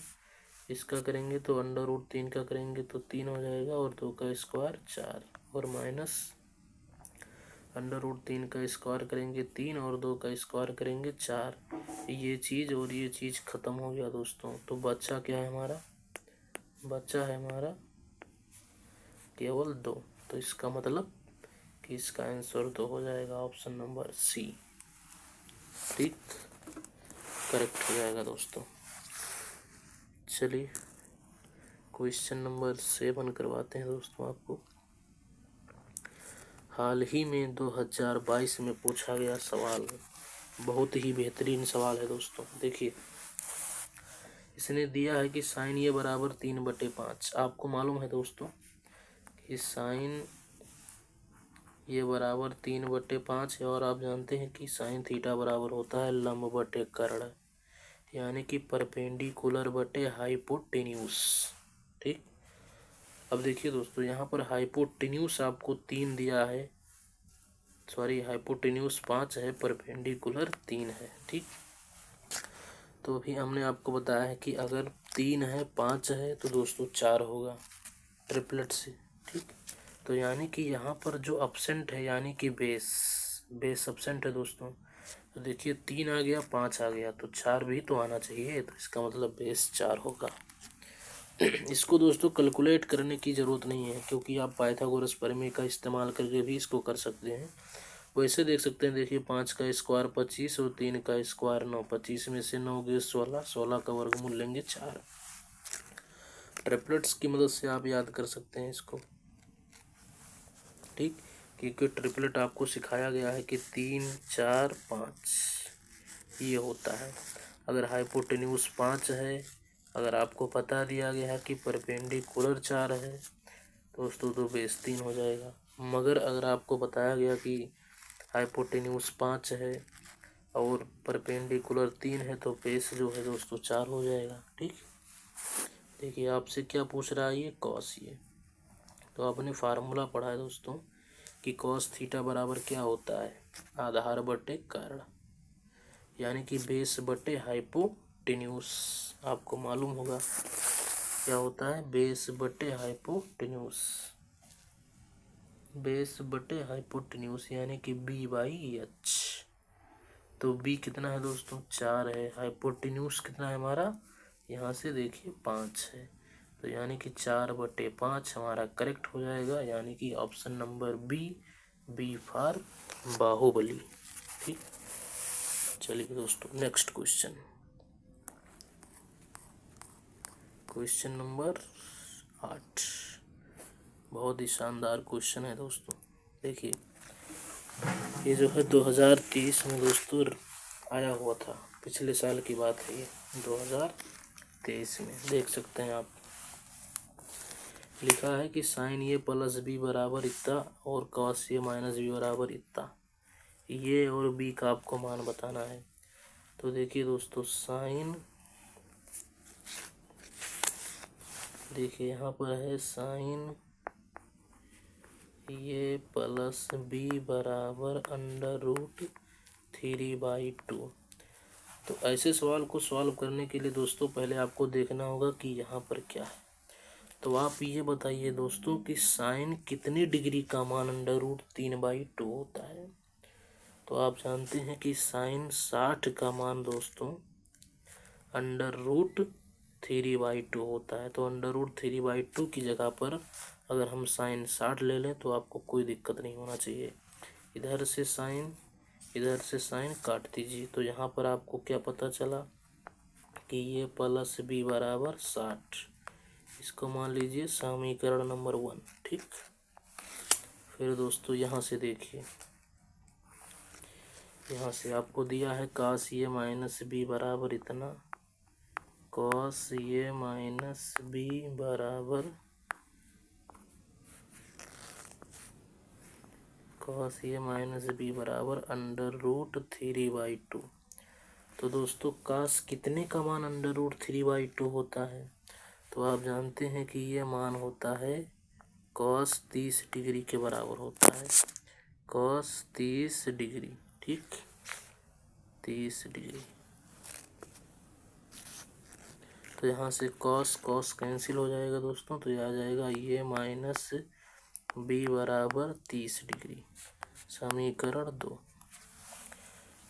इसका करेंगे तो √3 का करेंगे तो 3 हो जाएगा, और 2 का स्क्वायर 4, और माइनस √3 का स्क्वायर करेंगे 3 और 2 का स्क्वायर करेंगे 4। ये चीज़ और ये चीज़ खत्म हो गया दोस्तों। तो बच्चा क्या है हमारा, बच्चा है हमारा केवल 2। तो इसका मतलब कि इसका आंसर 2 हो जाएगा, ऑप्शन नंबर सी। ठीक, करेक्ट हो जाएगा दोस्तों। चलिए क्वेश्चन नंबर 7 करवाते हैं दोस्तों आपको। हाल ही में 2022 में पूछा गया सवाल, बहुत ही बेहतरीन सवाल है दोस्तों। देखिए, इसने दिया है कि साइन ये बराबर 3/5। आपको मालूम है दोस्तों कि साइन ये बराबर 3/5 है, और आप जानते हैं कि साइन थीटा बराबर होता है लंब बटे कर्ण, यानी कि परपेंडिकुलर बटे हाइपोटेन्यूस। ठीक, अब देखिए दोस्तों, यहाँ पर हाइपोटेन्यूस आपको 3 दिया है, सॉरी हाइपोटेन्यूस 5 है, परपेंडिकुलर 3 है। ठीक, तो अभी हमने आपको बताया है कि अगर 3 है 5 है तो दोस्तों 4 होगा ट्रिपलेट से। ठीक, तो यानी कि यहाँ पर जो अपसेंट है यानी कि बेस अपसेंट है दोस्तों। तो देखिए 3 आ गया 5 आ गया, तो 4 भी तो आना चाहिए, तो इसका मतलब बेस 4 होगा। इसको दोस्तों कैलकुलेट करने की ज़रूरत नहीं है, क्योंकि आप पाइथागोरस प्रमेय का इस्तेमाल करके भी इसको कर सकते हैं। वैसे देख सकते हैं, देखिए 5 का स्क्वायर 25 और 3 का स्क्वायर 9, 25 में से 9 गए 16, 16 का वर्गमूल लेंगे 4। ट्रिपलेट्स की मदद से आप याद कर सकते हैं इसको। ठीक, क्योंकि ट्रिपलेट आपको सिखाया गया है कि 3 4 5 ये होता है। अगर हाइपोटेन्यूस 5 है, अगर आपको बता दिया गया है कि परपेंडिकुलर 4 है दोस्तों, तो बेस 3 हो जाएगा। मगर अगर आपको बताया गया कि हाइपोटेन्यूस 5 है और परपेंडिकुलर 3 है, तो बेस जो है दोस्तों 4 हो जाएगा। ठीक, देखिए आपसे क्या पूछ रहा है, ये कॉस, ये तो आपने फार्मूला पढ़ा है दोस्तों कि कॉस थीटा बराबर क्या होता है, आधार बटे कर्ण, यानी कि बेस बटे हाइपोटेन्यूस। आपको मालूम होगा क्या होता है, बेस बटे हाइपोटेन्यूस, बेस बटे हाइपोटेन्यूस यानी कि B/H। तो B कितना है दोस्तों 4 है, हाइपोटेन्यूस कितना है हमारा, यहाँ से देखिए 5 है, तो यानी कि 4/5 हमारा करेक्ट हो जाएगा, यानी कि option number B for Baahubali. ठीक, चलिए दोस्तों नेक्स्ट क्वेश्चन, क्वेश्चन नंबर 8। बहुत ही शानदार क्वेश्चन है दोस्तों। देखिए, ये जो है 2023 में दोस्तों आया हुआ था, पिछले साल की बात है ये, 2023 में देख सकते हैं आप। लिखा है कि साइन ये प्लस बी बराबर इतना और कॉस ये माइनस बी बराबर इतना, ये और बी का आपको मान बताना है। तो देखिए दोस्तों, साइन, देखिए यहाँ पर है साइन ये प्लस बी बराबर √3/2। तो ऐसे सवाल को सॉल्व करने के लिए दोस्तों पहले आपको देखना होगा कि यहाँ पर क्या है। तो आप ये बताइए दोस्तों कि साइन कितने डिग्री का मान √3/2 होता है। तो आप जानते हैं कि साइन 60 का मान दोस्तों √3/2 होता है। तो √3/2 की जगह पर अगर हम साइन 60 ले लें तो आपको कोई दिक्कत नहीं होना चाहिए। इधर से साइन काट दीजिए, तो यहाँ पर आपको क्या पता चला कि ये प्लस बी बराबर 60। इसको मान लीजिए समीकरण नंबर 1। ठीक, फिर दोस्तों यहाँ से देखिए, यहाँ से आपको दिया है cos ए माइनस बी बराबर इतना, cos ए माइनस बी बराबर cos ए माइनस बी बराबर √3/2। तो दोस्तों cos कितने का मान √3/2 होता है? तो आप जानते हैं कि ये मान होता है cos 30 डिग्री के बराबर होता है, cos 30 डिग्री। ठीक, 30 डिग्री। तो यहाँ से cos कैंसिल हो जाएगा दोस्तों, तो यह आ जाएगा ये माइनस बी बराबर 30 डिग्री, समीकरण 2।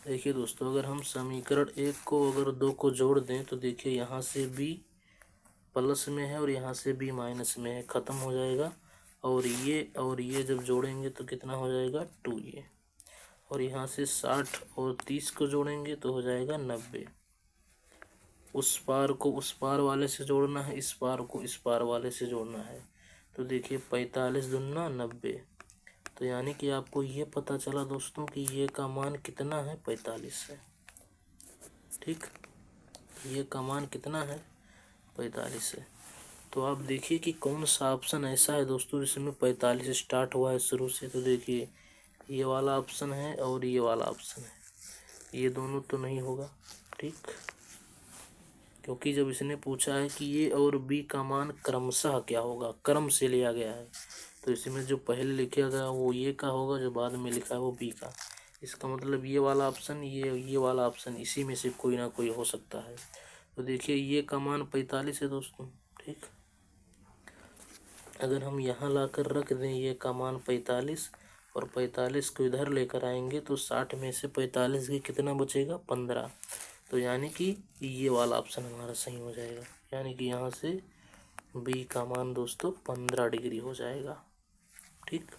देखिए दोस्तों, अगर हम समीकरण 1 को अगर 2 को जोड़ दें तो देखिए यहाँ से b प्लस में है और यहाँ से b माइनस में है, ख़त्म हो जाएगा। और ये जब जोड़ेंगे तो कितना हो जाएगा 2a। और यहाँ से 60 और 30 को जोड़ेंगे तो हो जाएगा 90। उस पार को उस पार वाले से जोड़ना है, इस पार को इस पार वाले से जोड़ना है। तो देखिए 45 दूना 90। तो यानी कि आपको ये पता चला दोस्तों कि ये का मान कितना है, 45 है। ठीक, ये का मान कितना है, 45 है। तो आप देखिए कि कौन सा ऑप्शन ऐसा है दोस्तों जिसमें 45 स्टार्ट हुआ है शुरू से। तो देखिए ये वाला ऑप्शन है और ये वाला ऑप्शन है, ये दोनों तो नहीं होगा। ठीक, क्योंकि जब इसने पूछा है कि ये और बी का मान क्रमशः क्या होगा, क्रम से लिया गया है, तो इसमें जो पहले लिखा गया वो ये का होगा, जो बाद में लिखा है वो बी का। इसका मतलब ये वाला ऑप्शन, ये वाला ऑप्शन, इसी में से कोई ना कोई हो सकता है। तो देखिए ये का मान 45 है दोस्तों। ठीक, अगर हम यहाँ लाकर रख दें ये का मान 45 और 45 को इधर लेकर आएंगे तो 60 में से 45 की कितना बचेगा, 15। तो यानी कि ये वाला ऑप्शन हमारा सही हो जाएगा, यानी कि यहाँ से बी का मान दोस्तों 15 डिग्री हो जाएगा। ठीक,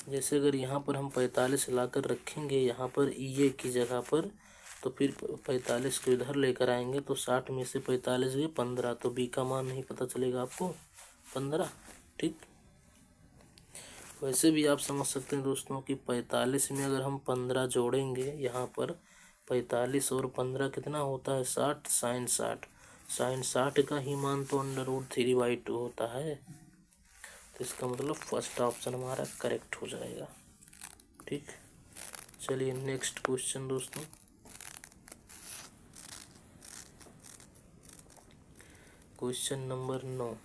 जैसे अगर यहाँ पर हम 45 लाकर रखेंगे यहाँ पर ये की जगह पर, तो फिर 45 को इधर लेकर आएंगे तो 60 में से 45 गए 15, तो बी का मान नहीं पता चलेगा आपको, 15। ठीक, वैसे भी आप समझ सकते हैं दोस्तों कि 45 में अगर हम 15 जोड़ेंगे यहाँ पर, 45 और 15 कितना होता है, 60, साइन 60, साइन 60 का ही मान तो √3/2 होता है। तो इसका मतलब फर्स्ट ऑप्शन हमारा करेक्ट हो जाएगा। ठीक, चलिए नेक्स्ट क्वेश्चन दोस्तों, क्वेश्चन नंबर 9।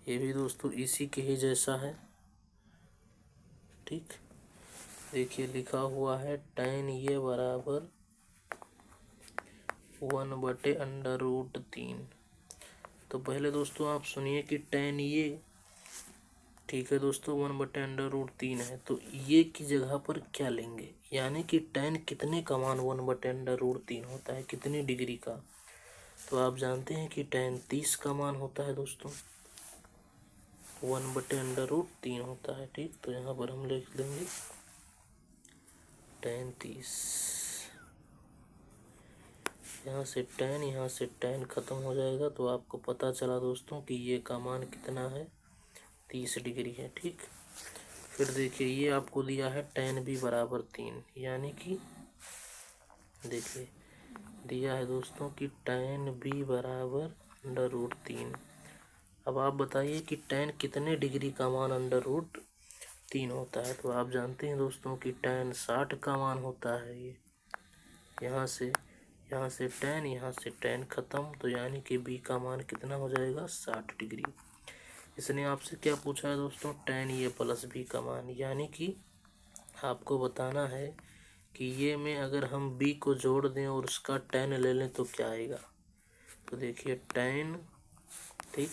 ये भी दोस्तों इसी के ही जैसा है। ठीक, देखिए लिखा हुआ है tan ये बराबर 1/√3। तो पहले दोस्तों आप सुनिए कि tan ये, ठीक है दोस्तों, 1/√3 है, तो ये की जगह पर क्या लेंगे, यानी कि tan कितने का मान 1/√3 होता है, कितनी डिग्री का। तो आप जानते हैं कि tan 30 का मान होता है दोस्तों, 1/√3 होता है। ठीक, तो यहाँ पर हम लिख देंगे tan 30। यहाँ से tan खत्म हो जाएगा, तो आपको पता चला दोस्तों कि ये का मान कितना है, 30 डिग्री है। ठीक, फिर देखिए ये आपको दिया है tan b बराबर 3, यानी कि देखिए दिया है दोस्तों कि tan b बराबर √3। अब आप बताइए कि tan कितने डिग्री का मान √3 होता है। तो आप जानते हैं दोस्तों कि tan 60 का मान होता है। ये यहाँ से tan खत्म, तो यानी कि b का मान कितना हो जाएगा, 60 डिग्री। इसने आपसे क्या पूछा है दोस्तों, tan ये प्लस b का मान, यानी कि आपको बताना है कि ये में अगर हम b को जोड़ दें और उसका tan ले लें तो क्या आएगा। तो देखिए tan, ठीक,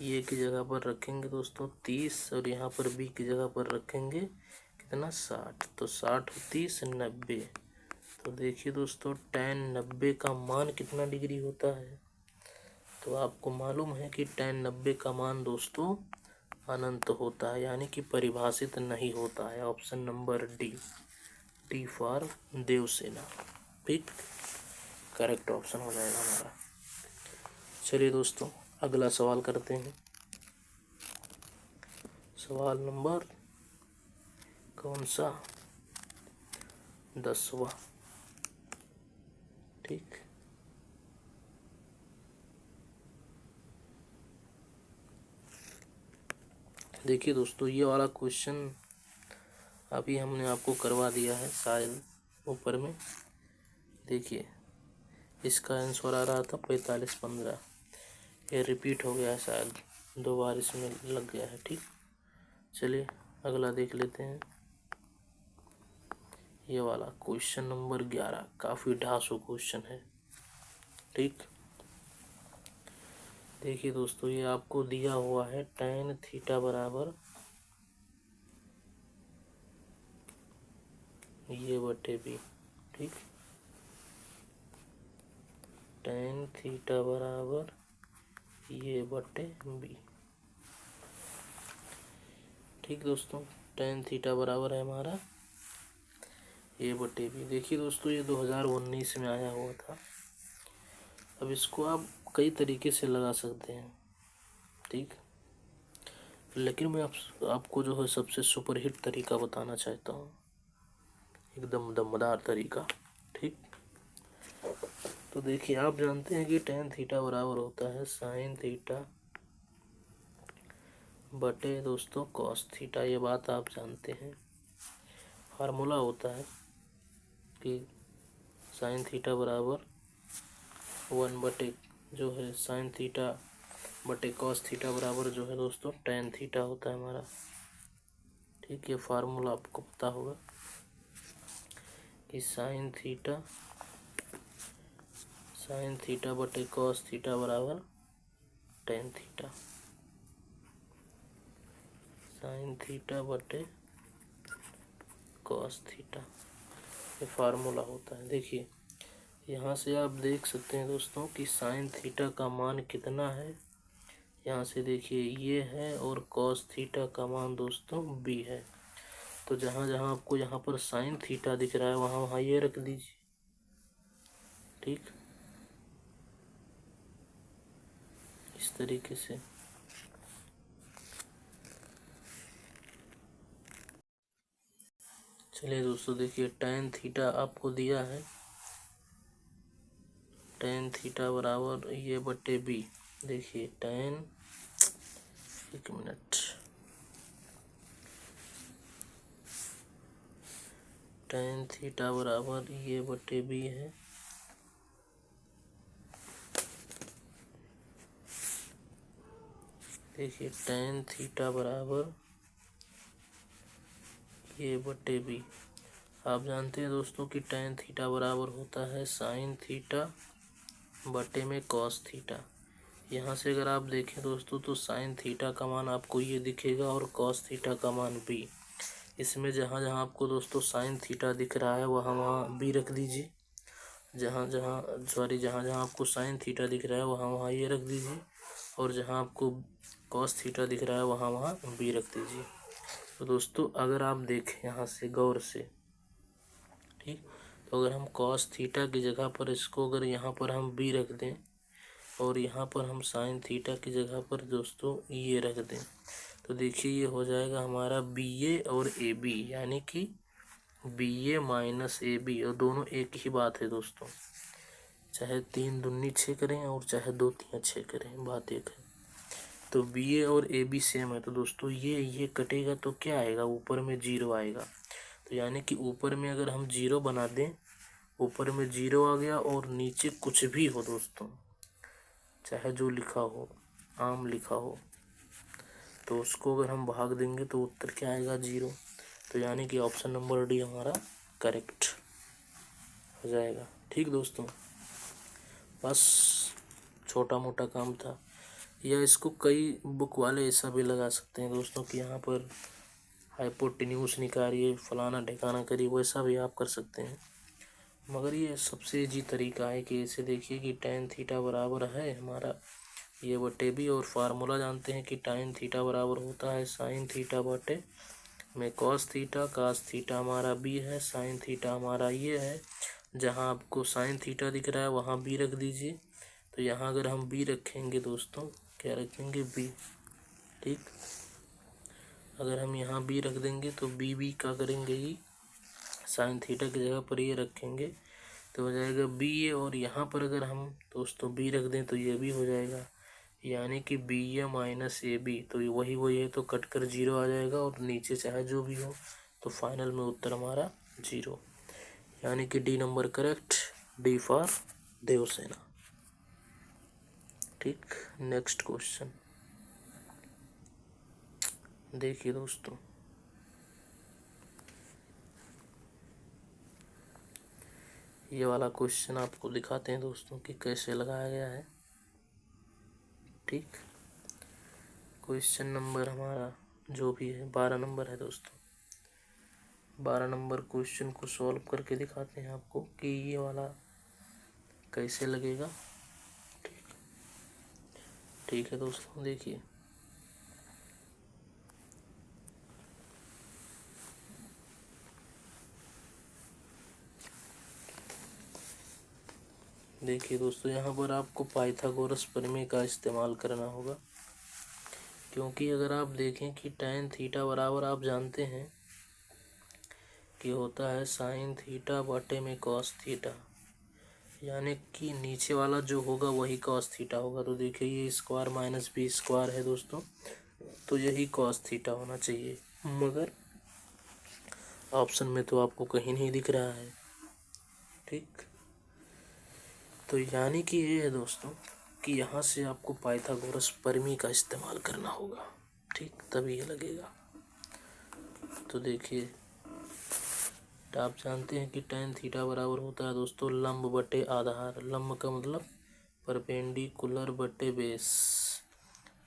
ये की जगह पर रखेंगे दोस्तों 30 और यहाँ पर b की जगह पर रखेंगे कितना, 60। तो 60 30 90। तो देखिए दोस्तों tan 90 का मान कितना डिग्री होता है। तो आपको मालूम है कि tan 90 का मान दोस्तों अनंत होता है, यानी कि परिभाषित नहीं होता है। Option number D, D for Devsena. ठीक, करेक्ट ऑप्शन हो जाएगा हमारा। चलिए दोस्तों, अगला सवाल करते हैं। सवाल नंबर कौन सा? 10वां। ठीक, देखिए दोस्तों, ये वाला क्वेश्चन अभी हमने आपको करवा दिया है शायद ऊपर में। देखिए, इसका आंसर आ रहा था 45-15। ये रिपीट हो गया है, शायद 2 बार इसमें लग गया है। ठीक, चलिए अगला देख लेते हैं। ये वाला क्वेश्चन नंबर 11 काफ़ी ढासू क्वेश्चन है। ठीक, देखिए दोस्तों, ये आपको दिया हुआ है tan थीटा बराबर ये बटे बी। ठीक, tan थीटा बराबर ये बटे बी। ठीक दोस्तों, tan थीटा बराबर है हमारा ये बटे बी। देखिए दोस्तों, ये 2019 में आया हुआ था। अब इसको आप कई तरीके से लगा सकते हैं। ठीक, लेकिन मैं आपको जो है सबसे सुपरहिट तरीका बताना चाहता हूँ, एकदम दमदार तरीका। ठीक, तो देखिए, आप जानते हैं कि tan थीटा बराबर होता है sin थीटा बटे दोस्तों cos थीटा। ये बात आप जानते हैं। फार्मूला होता है कि sin थीटा बराबर 1 बटे जो है sin थीटा बटे cos थीटा बराबर जो है दोस्तों tan थीटा होता है हमारा। ठीक, ये फार्मूला आपको पता होगा कि sin थीटा बटे cos थीटा बराबर tan थीटा। sin थीटा बटे cos थीटा, ये फार्मूला होता है। देखिए, यहाँ से आप देख सकते हैं दोस्तों कि sin थीटा का मान कितना है। यहाँ से देखिए, ये है, और cos थीटा का मान दोस्तों b है। तो जहाँ जहाँ आपको यहाँ पर sin थीटा दिख रहा है वहाँ वहाँ ये रख दीजिए। ठीक, इस तरीके से। चलिए दोस्तों, देखिए tan थीटा आपको दिया है, tan थीटा बराबर ये बटे बी। देखिए एक मिनट, tan थीटा बराबर ये बटे बी है। देखिए, tan थीटा बराबर ये बटे बी। आप जानते हैं दोस्तों कि tan थीटा बराबर होता है sin थीटा बटे में cos थीटा। यहाँ से अगर आप देखें दोस्तों तो sin थीटा का मान आपको ये दिखेगा और cos थीटा का मान b। इसमें जहाँ जहाँ आपको दोस्तों sin थीटा दिख रहा है वहाँ वहाँ b रख दीजिए। जहाँ जहाँ आपको sin थीटा दिख रहा है वहाँ वहाँ ये रख दीजिए, और जहाँ आपको cos थीटा दिख रहा है वहाँ वहाँ b रख दीजिए। तो दोस्तों, अगर आप देखें यहाँ से गौर से, ठीक, तो अगर हम cos थीटा की जगह पर इसको अगर यहाँ पर हम b रख दें और यहाँ पर हम sin थीटा की जगह पर दोस्तों ये रख दें, तो देखिए ये हो जाएगा हमारा BA और AB, यानी कि BA माइनस AB, और दोनों एक ही बात है दोस्तों। चाहे 3 दूनी 6 करें और चाहे 2 3 6 करें, बात एक है। तो BA और AB सेम है, तो दोस्तों ये कटेगा तो क्या आएगा, ऊपर में 0 आएगा। तो यानी कि ऊपर में अगर हम 0 बना दें, ऊपर में 0 आ गया और नीचे कुछ भी हो दोस्तों, चाहे जो लिखा हो, आम लिखा हो, तो उसको अगर हम भाग देंगे तो उत्तर क्या आएगा, 0। तो यानी कि ऑप्शन नंबर डी हमारा करेक्ट हो जाएगा। ठीक दोस्तों, बस छोटा मोटा काम था। या इसको कई बुक वाले ऐसा भी लगा सकते हैं दोस्तों कि यहाँ पर हाइपोटेन्यूस निकालिए, फलाना ढिकाना करिए, वैसा भी आप कर सकते हैं। मगर ये सबसे इजी तरीका है कि ऐसे देखिए कि tan थीटा बराबर है हमारा ये बटे बी, और फार्मूला जानते हैं कि tan थीटा बराबर होता है sin थीटा बटे में कॉस थीटा, कास थीटा हमारा बी है, साइन थीटा हमारा ये है। जहाँ आपको साइन थीटा दिख रहा है वहाँ बी रख दीजिए। तो यहाँ अगर हम बी रखेंगे दोस्तों, क्या रखेंगे, बी, ठीक। अगर हम यहाँ बी रख देंगे तो बी का करेंगे ही, साइन थीटा की जगह पर ये रखेंगे तो हो जाएगा बी ए। और यहाँ पर अगर हम दोस्तों बी रख दें तो ये भी हो जाएगा, यानी कि B A minus A B. तो वही है, तो कट कर 0 आ जाएगा और नीचे चाहे जो भी हो। तो फाइनल में उत्तर हमारा 0, यानी कि D number correct, D for Devsena. ठीक, नेक्स्ट क्वेश्चन देखिए दोस्तों। ये वाला क्वेश्चन आपको दिखाते हैं दोस्तों कि कैसे लगाया गया है। ठीक, क्वेश्चन नंबर हमारा जो भी है 12 नंबर है दोस्तों। 12 नंबर क्वेश्चन को सॉल्व करके दिखाते हैं आपको कि ये वाला कैसे लगेगा। ठीक है दोस्तों, देखिए दोस्तों, यहाँ पर आपको पाइथागोरस प्रमेय का इस्तेमाल करना होगा, क्योंकि अगर आप देखें कि tan थीटा बराबर आप जानते हैं कि होता है साइन थीटा बटे में कॉस थीटा, यानी कि नीचे वाला जो होगा वही कॉस थीटा होगा। तो देखिए ये स्क्वायर माइनस बी स्क्वायर है दोस्तों, तो यही कॉस थीटा होना चाहिए, मगर ऑप्शन में तो आपको कहीं नहीं दिख रहा है। ठीक, तो यानी कि ये है दोस्तों कि यहाँ से आपको पाइथागोरस प्रमेय का इस्तेमाल करना होगा। ठीक, तभी ये लगेगा। तो देखिए, तो आप जानते हैं कि tan थीटा बराबर होता है दोस्तों लंब बटे आधार। लंब का मतलब परपेंडिकुलर बटे बेस।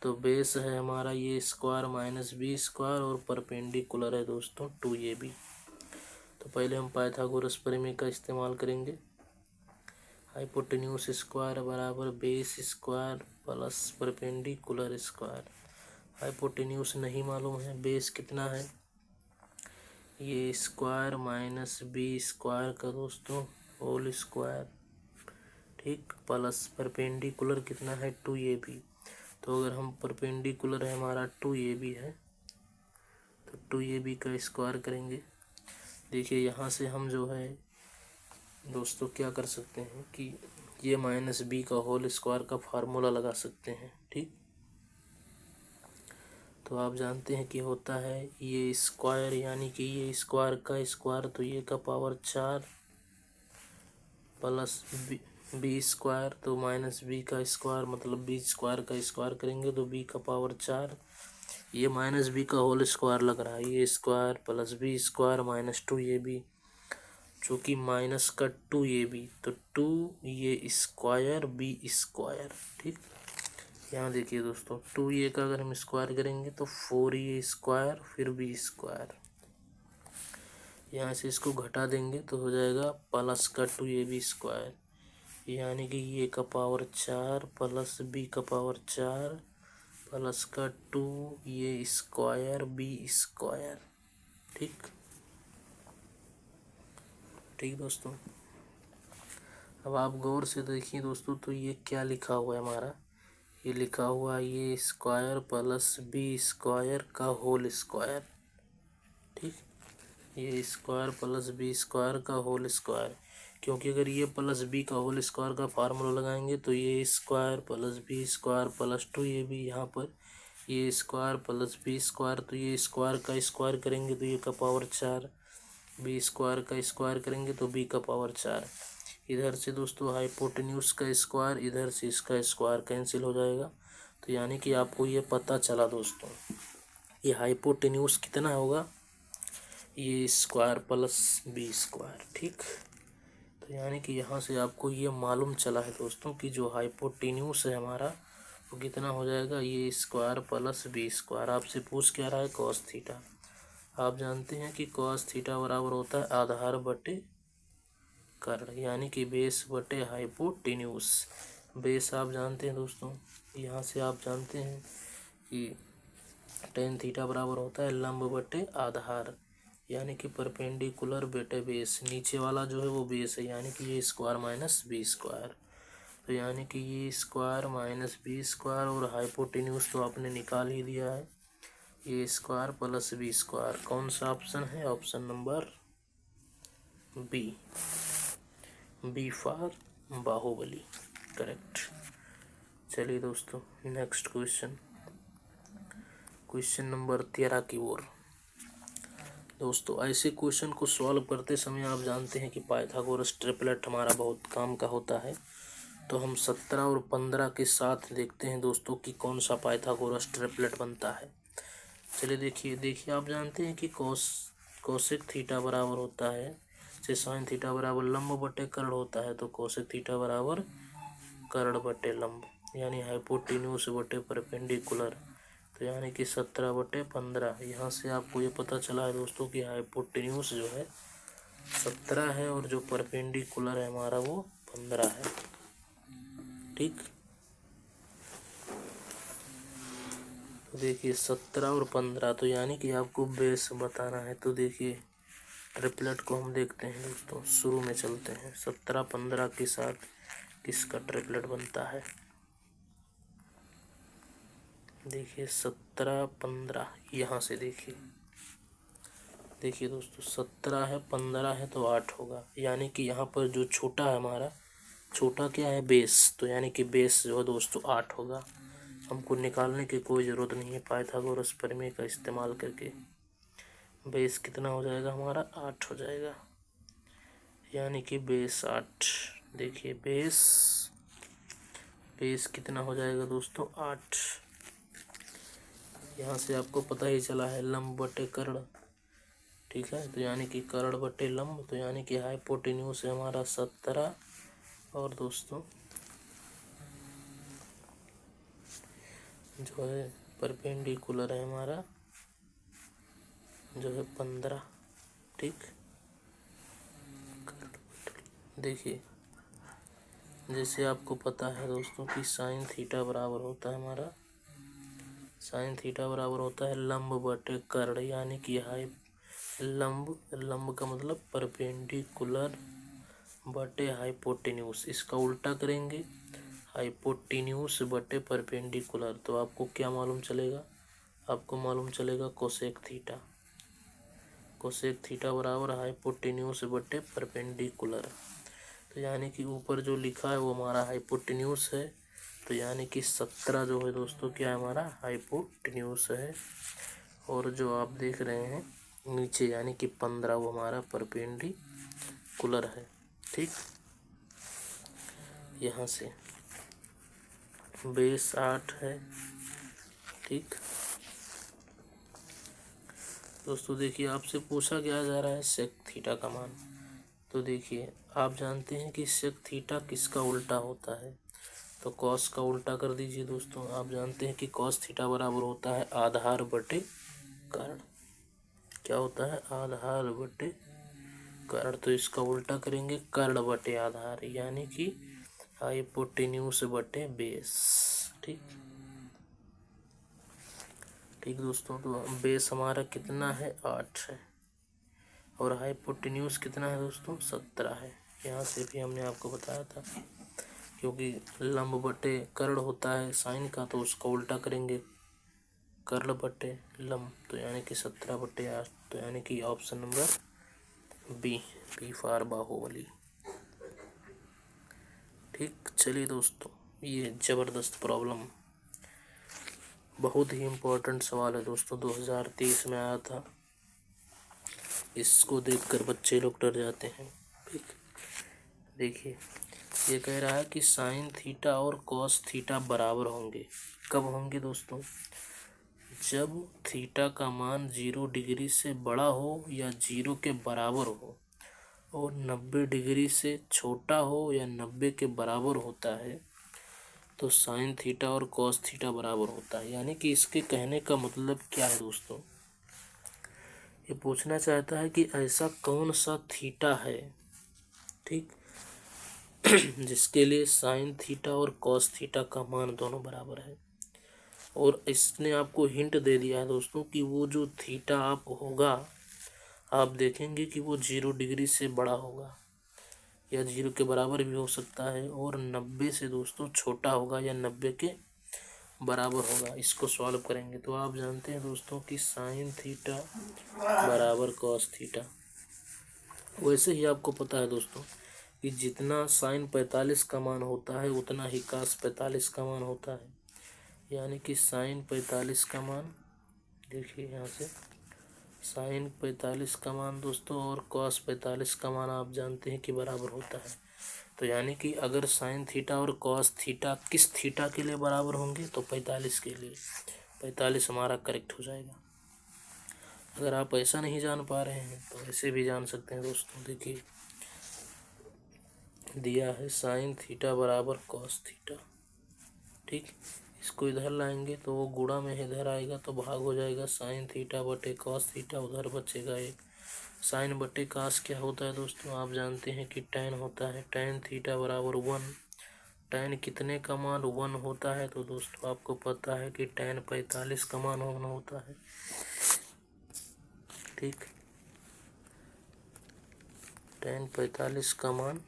तो बेस है हमारा ये स्क्वायर माइनस बी स्क्वायर और परपेंडिकुलर है दोस्तों 2ab। तो पहले हम पाइथागोरस प्रमेय का इस्तेमाल करेंगे। हाइपोटेन्यूस स्क्वायर बराबर base square plus perpendicular square. Hypotenuse नहीं मालूम है, बेस कितना है, ये स्क्वायर माइनस बी स्क्वायर का दोस्तों होल स्क्वायर, ठीक, प्लस परपेंडिकुलर कितना है 2ab। तो अगर हम परपेंडिकुलर है हमारा 2ab है तो 2ab का स्क्वायर करेंगे। देखिए यहाँ से हम जो है दोस्तों क्या कर सकते हैं कि ये माइनस बी का होल स्क्वायर का फार्मूला लगा सकते हैं। ठीक, तो आप जानते हैं कि होता है ये स्क्वायर, यानी कि ये स्क्वायर का स्क्वायर तो ये का पावर 4 प्लस बी स्क्वायर, तो माइनस बी का स्क्वायर मतलब बी स्क्वायर का स्क्वायर करेंगे तो बी का पावर 4। ये माइनस बी का होल स्क्वायर लग रहा है, ये square plus B square minus 2ab, जो कि माइनस का 2ab, तो 2 ये स्क्वायर बी स्क्वायर। ठीक, यहाँ देखिए दोस्तों 2a का अगर हम स्क्वायर करेंगे तो 4a स्क्वायर फिर बी स्क्वायर, यहाँ से इसको घटा देंगे तो हो जाएगा प्लस का 2ab स्क्वायर, यानी कि ये का पावर 4 प्लस बी का पावर 4 प्लस का 2 ये स्क्वायर बी स्क्वायर। ठीक, ठीक दोस्तों, अब आप गौर से देखिए दोस्तों तो ये क्या लिखा हुआ है हमारा, ये लिखा हुआ ये स्क्वायर प्लस बी स्क्वायर का होल स्क्वायर। ठीक, ये स्क्वायर प्लस बी स्क्वायर का होल स्क्वायर, क्योंकि अगर ये प्लस बी का होल स्क्वायर का फार्मूला लगाएंगे तो ये square plus B square plus 2ab, यहाँ पर ये स्क्वायर प्लस बी स्क्वायर, तो ये स्क्वायर का स्क्वायर करेंगे तो ये का पावर 4, बी स्क्वायर का स्क्वायर करेंगे तो बी का पावर 4। इधर से दोस्तों हाइपोटेन्यूस का स्क्वायर, इधर से इसका स्क्वायर कैंसिल हो जाएगा। तो यानी कि आपको ये पता चला दोस्तों ये हाइपोटेन्यूस कितना होगा, ये स्क्वायर प्लस बी स्क्वायर। ठीक, तो यानी कि यहाँ से आपको ये मालूम चला है दोस्तों कि जो हाइपोटेन्यूस है हमारा वो कितना हो जाएगा, ये स्क्वायर प्लस बी स्क्वायर। आपसे पूछ क्या रहा है, कॉस थीटा। आप जानते हैं कि कॉस थीटा बराबर होता है आधार बटे कर्ण, यानी कि बेस बटे हाइपोटेन्यूस। बेस आप जानते हैं दोस्तों, यहाँ से आप जानते हैं कि टेन थीटा बराबर होता है लंब बटे आधार, यानी कि परपेंडिकुलर बटे बेस। नीचे वाला जो है वो बेस है, यानी कि ये स्क्वायर माइनस बी स्क्वायर। तो यानी कि ये स्क्वायर माइनस बी स्क्वायर और हाइपोटेन्यूज तो आपने निकाल ही दिया है, ये स्क्वायर प्लस बी स्क्वायर। कौन सा ऑप्शन है? Option number B, B for Baahubali, correct. चलिए दोस्तों नेक्स्ट क्वेश्चन, क्वेश्चन नंबर 13 की ओर। दोस्तों ऐसे क्वेश्चन को सॉल्व करते समय आप जानते हैं कि पाइथागोरस ट्रिपलेट हमारा बहुत काम का होता है। तो हम 17 और 15 के साथ देखते हैं दोस्तों कि कौन सा पाइथागोरस ट्रिपलेट बनता है। चलिए देखिए आप जानते हैं कि कोसेक थीटा बराबर होता है से साइन थीटा बराबर लंब बटे कर्ण होता है। तो कोसेक थीटा बराबर कर्ण बटे लंब, यानी हाइपोटेन्यूज बटे परपेंडिकुलर। तो यानी कि 17/15। यहाँ से आपको ये पता चला है दोस्तों कि हाइपोटेन्यूज जो है 17 है और जो परपेंडिकुलर है हमारा वो 15 है। ठीक, तो देखिए 17 और 15, तो यानी कि आपको बेस बताना है। तो देखिए ट्रिपलेट को हम देखते हैं दोस्तों, शुरू में चलते हैं। 17-15 के साथ किसका ट्रिपलेट बनता है? देखिए 17-15, यहाँ से देखिए दोस्तों 17 है 15 है तो 8 होगा, यानी कि यहाँ पर जो छोटा है हमारा, छोटा क्या है? बेस। तो यानी कि बेस जो है दोस्तों 8 होगा। हमको निकालने की कोई ज़रूरत नहीं है, पाइथागोरस प्रमेय का इस्तेमाल करके बेस कितना हो जाएगा हमारा? 8 हो जाएगा, यानी कि बेस 8। देखिए बेस कितना हो जाएगा दोस्तों? 8। यहाँ से आपको पता ही चला है लंब बटे कर्ण, ठीक है। तो यानी कि कर्ण बटे लंब, तो यानी कि हाइपोटेन्यूज है हमारा 17 और दोस्तों जो है परपेंडिकुलर है हमारा जो है 15। ठीक, देखिए जैसे आपको पता है दोस्तों कि साइन थीटा बराबर होता है हमारा, साइन थीटा बराबर होता है लंब बटे कर्ण, यानी कि हाई लंब का मतलब परपेंडिकुलर बटे हाइपोटेन्यूज। इसका उल्टा करेंगे, हाइपोटेन्यूज बटे परपेंडिकुलर। तो आपको क्या मालूम चलेगा? आपको मालूम चलेगा कोसेक थीटा। कोसेक थीटा बराबर हाइपोटेन्यूज बटे परपेंडिकुलर। तो यानी कि ऊपर जो लिखा है वो हमारा हाइपोटेन्यूज है। तो यानी कि 17 जो है दोस्तों क्या है हमारा? हाइपोटेन्यूज है। और जो आप देख रहे हैं नीचे यानी कि 15 वो हमारा परपेंडिकुलर है। ठीक, यहाँ से बेस 8 है। ठीक दोस्तों, देखिए आपसे पूछा क्या जा रहा है? सेक थीटा का मान। तो देखिए आप जानते हैं कि सेक थीटा किसका उल्टा होता है? तो कॉस का उल्टा कर दीजिए दोस्तों। आप जानते हैं कि कॉस थीटा बराबर होता है आधार बटे कर्ण। क्या होता है? आधार बटे कर्ण। तो इसका उल्टा करेंगे कर्ण बटे आधार, यानी कि हाइपोटेन्यूज बटे बेस। ठीक दोस्तों, तो बेस हमारा कितना है? 8 है और हाइपोटेन्यूज कितना है दोस्तों? 17 है। यहाँ से भी हमने आपको बताया था, क्योंकि लंब बटे कर्ण होता है साइन का, तो उसका उल्टा करेंगे कर्ण बटे लंब। तो यानी कि 17/8। तो यानी कि option number B, B for Baahubali. ठीक, चलिए दोस्तों ये ज़बरदस्त प्रॉब्लम, बहुत ही इम्पोर्टेंट सवाल है दोस्तों, 2023 में आया था। इसको देखकर बच्चे लोग डर जाते हैं। ठीक, देखिए ये कह रहा है कि साइन थीटा और कॉस थीटा बराबर होंगे। कब होंगे दोस्तों? जब थीटा का मान 0 डिग्री से बड़ा हो या 0 के बराबर हो और 90 डिग्री से छोटा हो या 90 के बराबर होता है, तो साइन थीटा और कॉस थीटा बराबर होता है। यानी कि इसके कहने का मतलब क्या है दोस्तों? ये पूछना चाहता है कि ऐसा कौन सा थीटा है, ठीक, जिसके लिए साइन थीटा और कॉस थीटा का मान दोनों बराबर है। और इसने आपको हिंट दे दिया है दोस्तों कि वो जो थीटा आप होगा, आप देखेंगे कि वो 0 डिग्री से बड़ा होगा या 0 के बराबर भी हो सकता है, और 90 से दोस्तों छोटा होगा या 90 के बराबर होगा। इसको सॉल्व करेंगे तो आप जानते हैं दोस्तों कि साइन थीटा बराबर कॉस थीटा। वैसे ही आपको पता है दोस्तों कि जितना साइन 45 का मान होता है उतना ही कॉस 45 का मान होता है। यानी कि साइन 45 का मान, देखिए यहाँ से साइन 45 का मान दोस्तों और कॉस 45 का मान आप जानते हैं कि बराबर होता है। तो यानी कि अगर साइन थीटा और कॉस थीटा किस थीटा के लिए बराबर होंगे, तो 45 के लिए। 45 हमारा करेक्ट हो जाएगा। अगर आप ऐसा नहीं जान पा रहे हैं तो ऐसे भी जान सकते हैं दोस्तों। देखिए दिया है साइन थीटा बराबर कॉस थीटा, ठीक। इसको इधर लाएंगे तो वो गुणा में इधर आएगा तो भाग हो जाएगा, साइन थीटा बटे कॉस थीटा, उधर बचेगा एक। साइन बटे कॉस क्या होता है दोस्तों, आप जानते हैं कि tan होता है। tan थीटा बराबर 1। tan कितने का मान 1 होता है, तो दोस्तों आपको पता है कि tan 45 का मान 1 होता है, ठीक। tan 45 का मान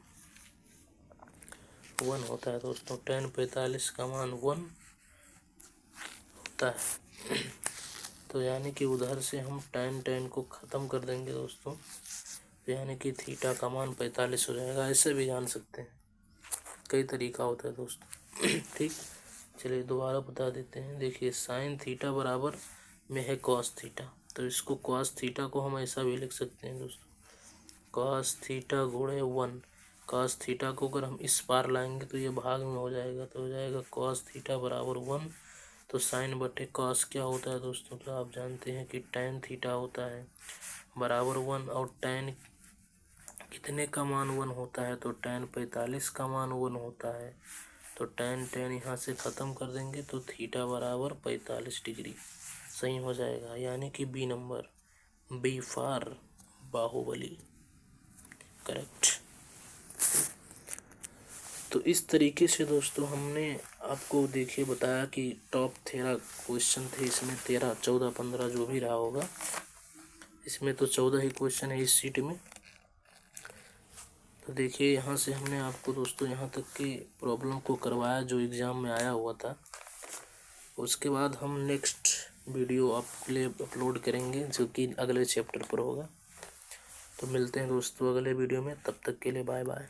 1 होता है दोस्तों। tan 45 का मान 1 होता है। तो यानी कि उधर से हम tan को ख़त्म कर देंगे दोस्तों, यानी कि थीटा का मान 45 हो जाएगा। ऐसे भी जान सकते हैं, कई तरीका होता है दोस्तों। ठीक, चलिए दोबारा बता देते हैं। देखिए साइन थीटा बराबर में है कॉस थीटा, तो इसको कॉस थीटा को हम ऐसा भी लिख सकते हैं दोस्तों, कॉस थीटा गुणे 1। कॉस थीटा को अगर हम इस पार लाएंगे तो ये भाग में हो जाएगा, तो हो जाएगा कॉस थीटा बराबर 1। तो साइन बटे कॉस क्या होता है दोस्तों, तो आप जानते हैं कि tan थीटा होता है बराबर 1, और tan कितने का मान 1 होता है, तो tan 45 का मान 1 होता है। तो tan यहाँ से ख़त्म कर देंगे तो थीटा बराबर 45 डिग्री सही हो जाएगा। यानी कि B number, B for Baahubali, correct. तो इस तरीके से दोस्तों हमने आपको देखिए बताया कि टॉप 13 क्वेश्चन थे इसमें, 13, 14, 15 जो भी रहा होगा, इसमें तो 14 ही क्वेश्चन है इस शीट में। तो देखिए यहाँ से हमने आपको दोस्तों यहाँ तक की प्रॉब्लम को करवाया जो एग्ज़ाम में आया हुआ था। उसके बाद हम नेक्स्ट वीडियो आपके लिए अपलोड करेंगे जो कि अगले चैप्टर पर होगा। तो मिलते हैं दोस्तों अगले वीडियो में, तब तक के लिए बाय बाय।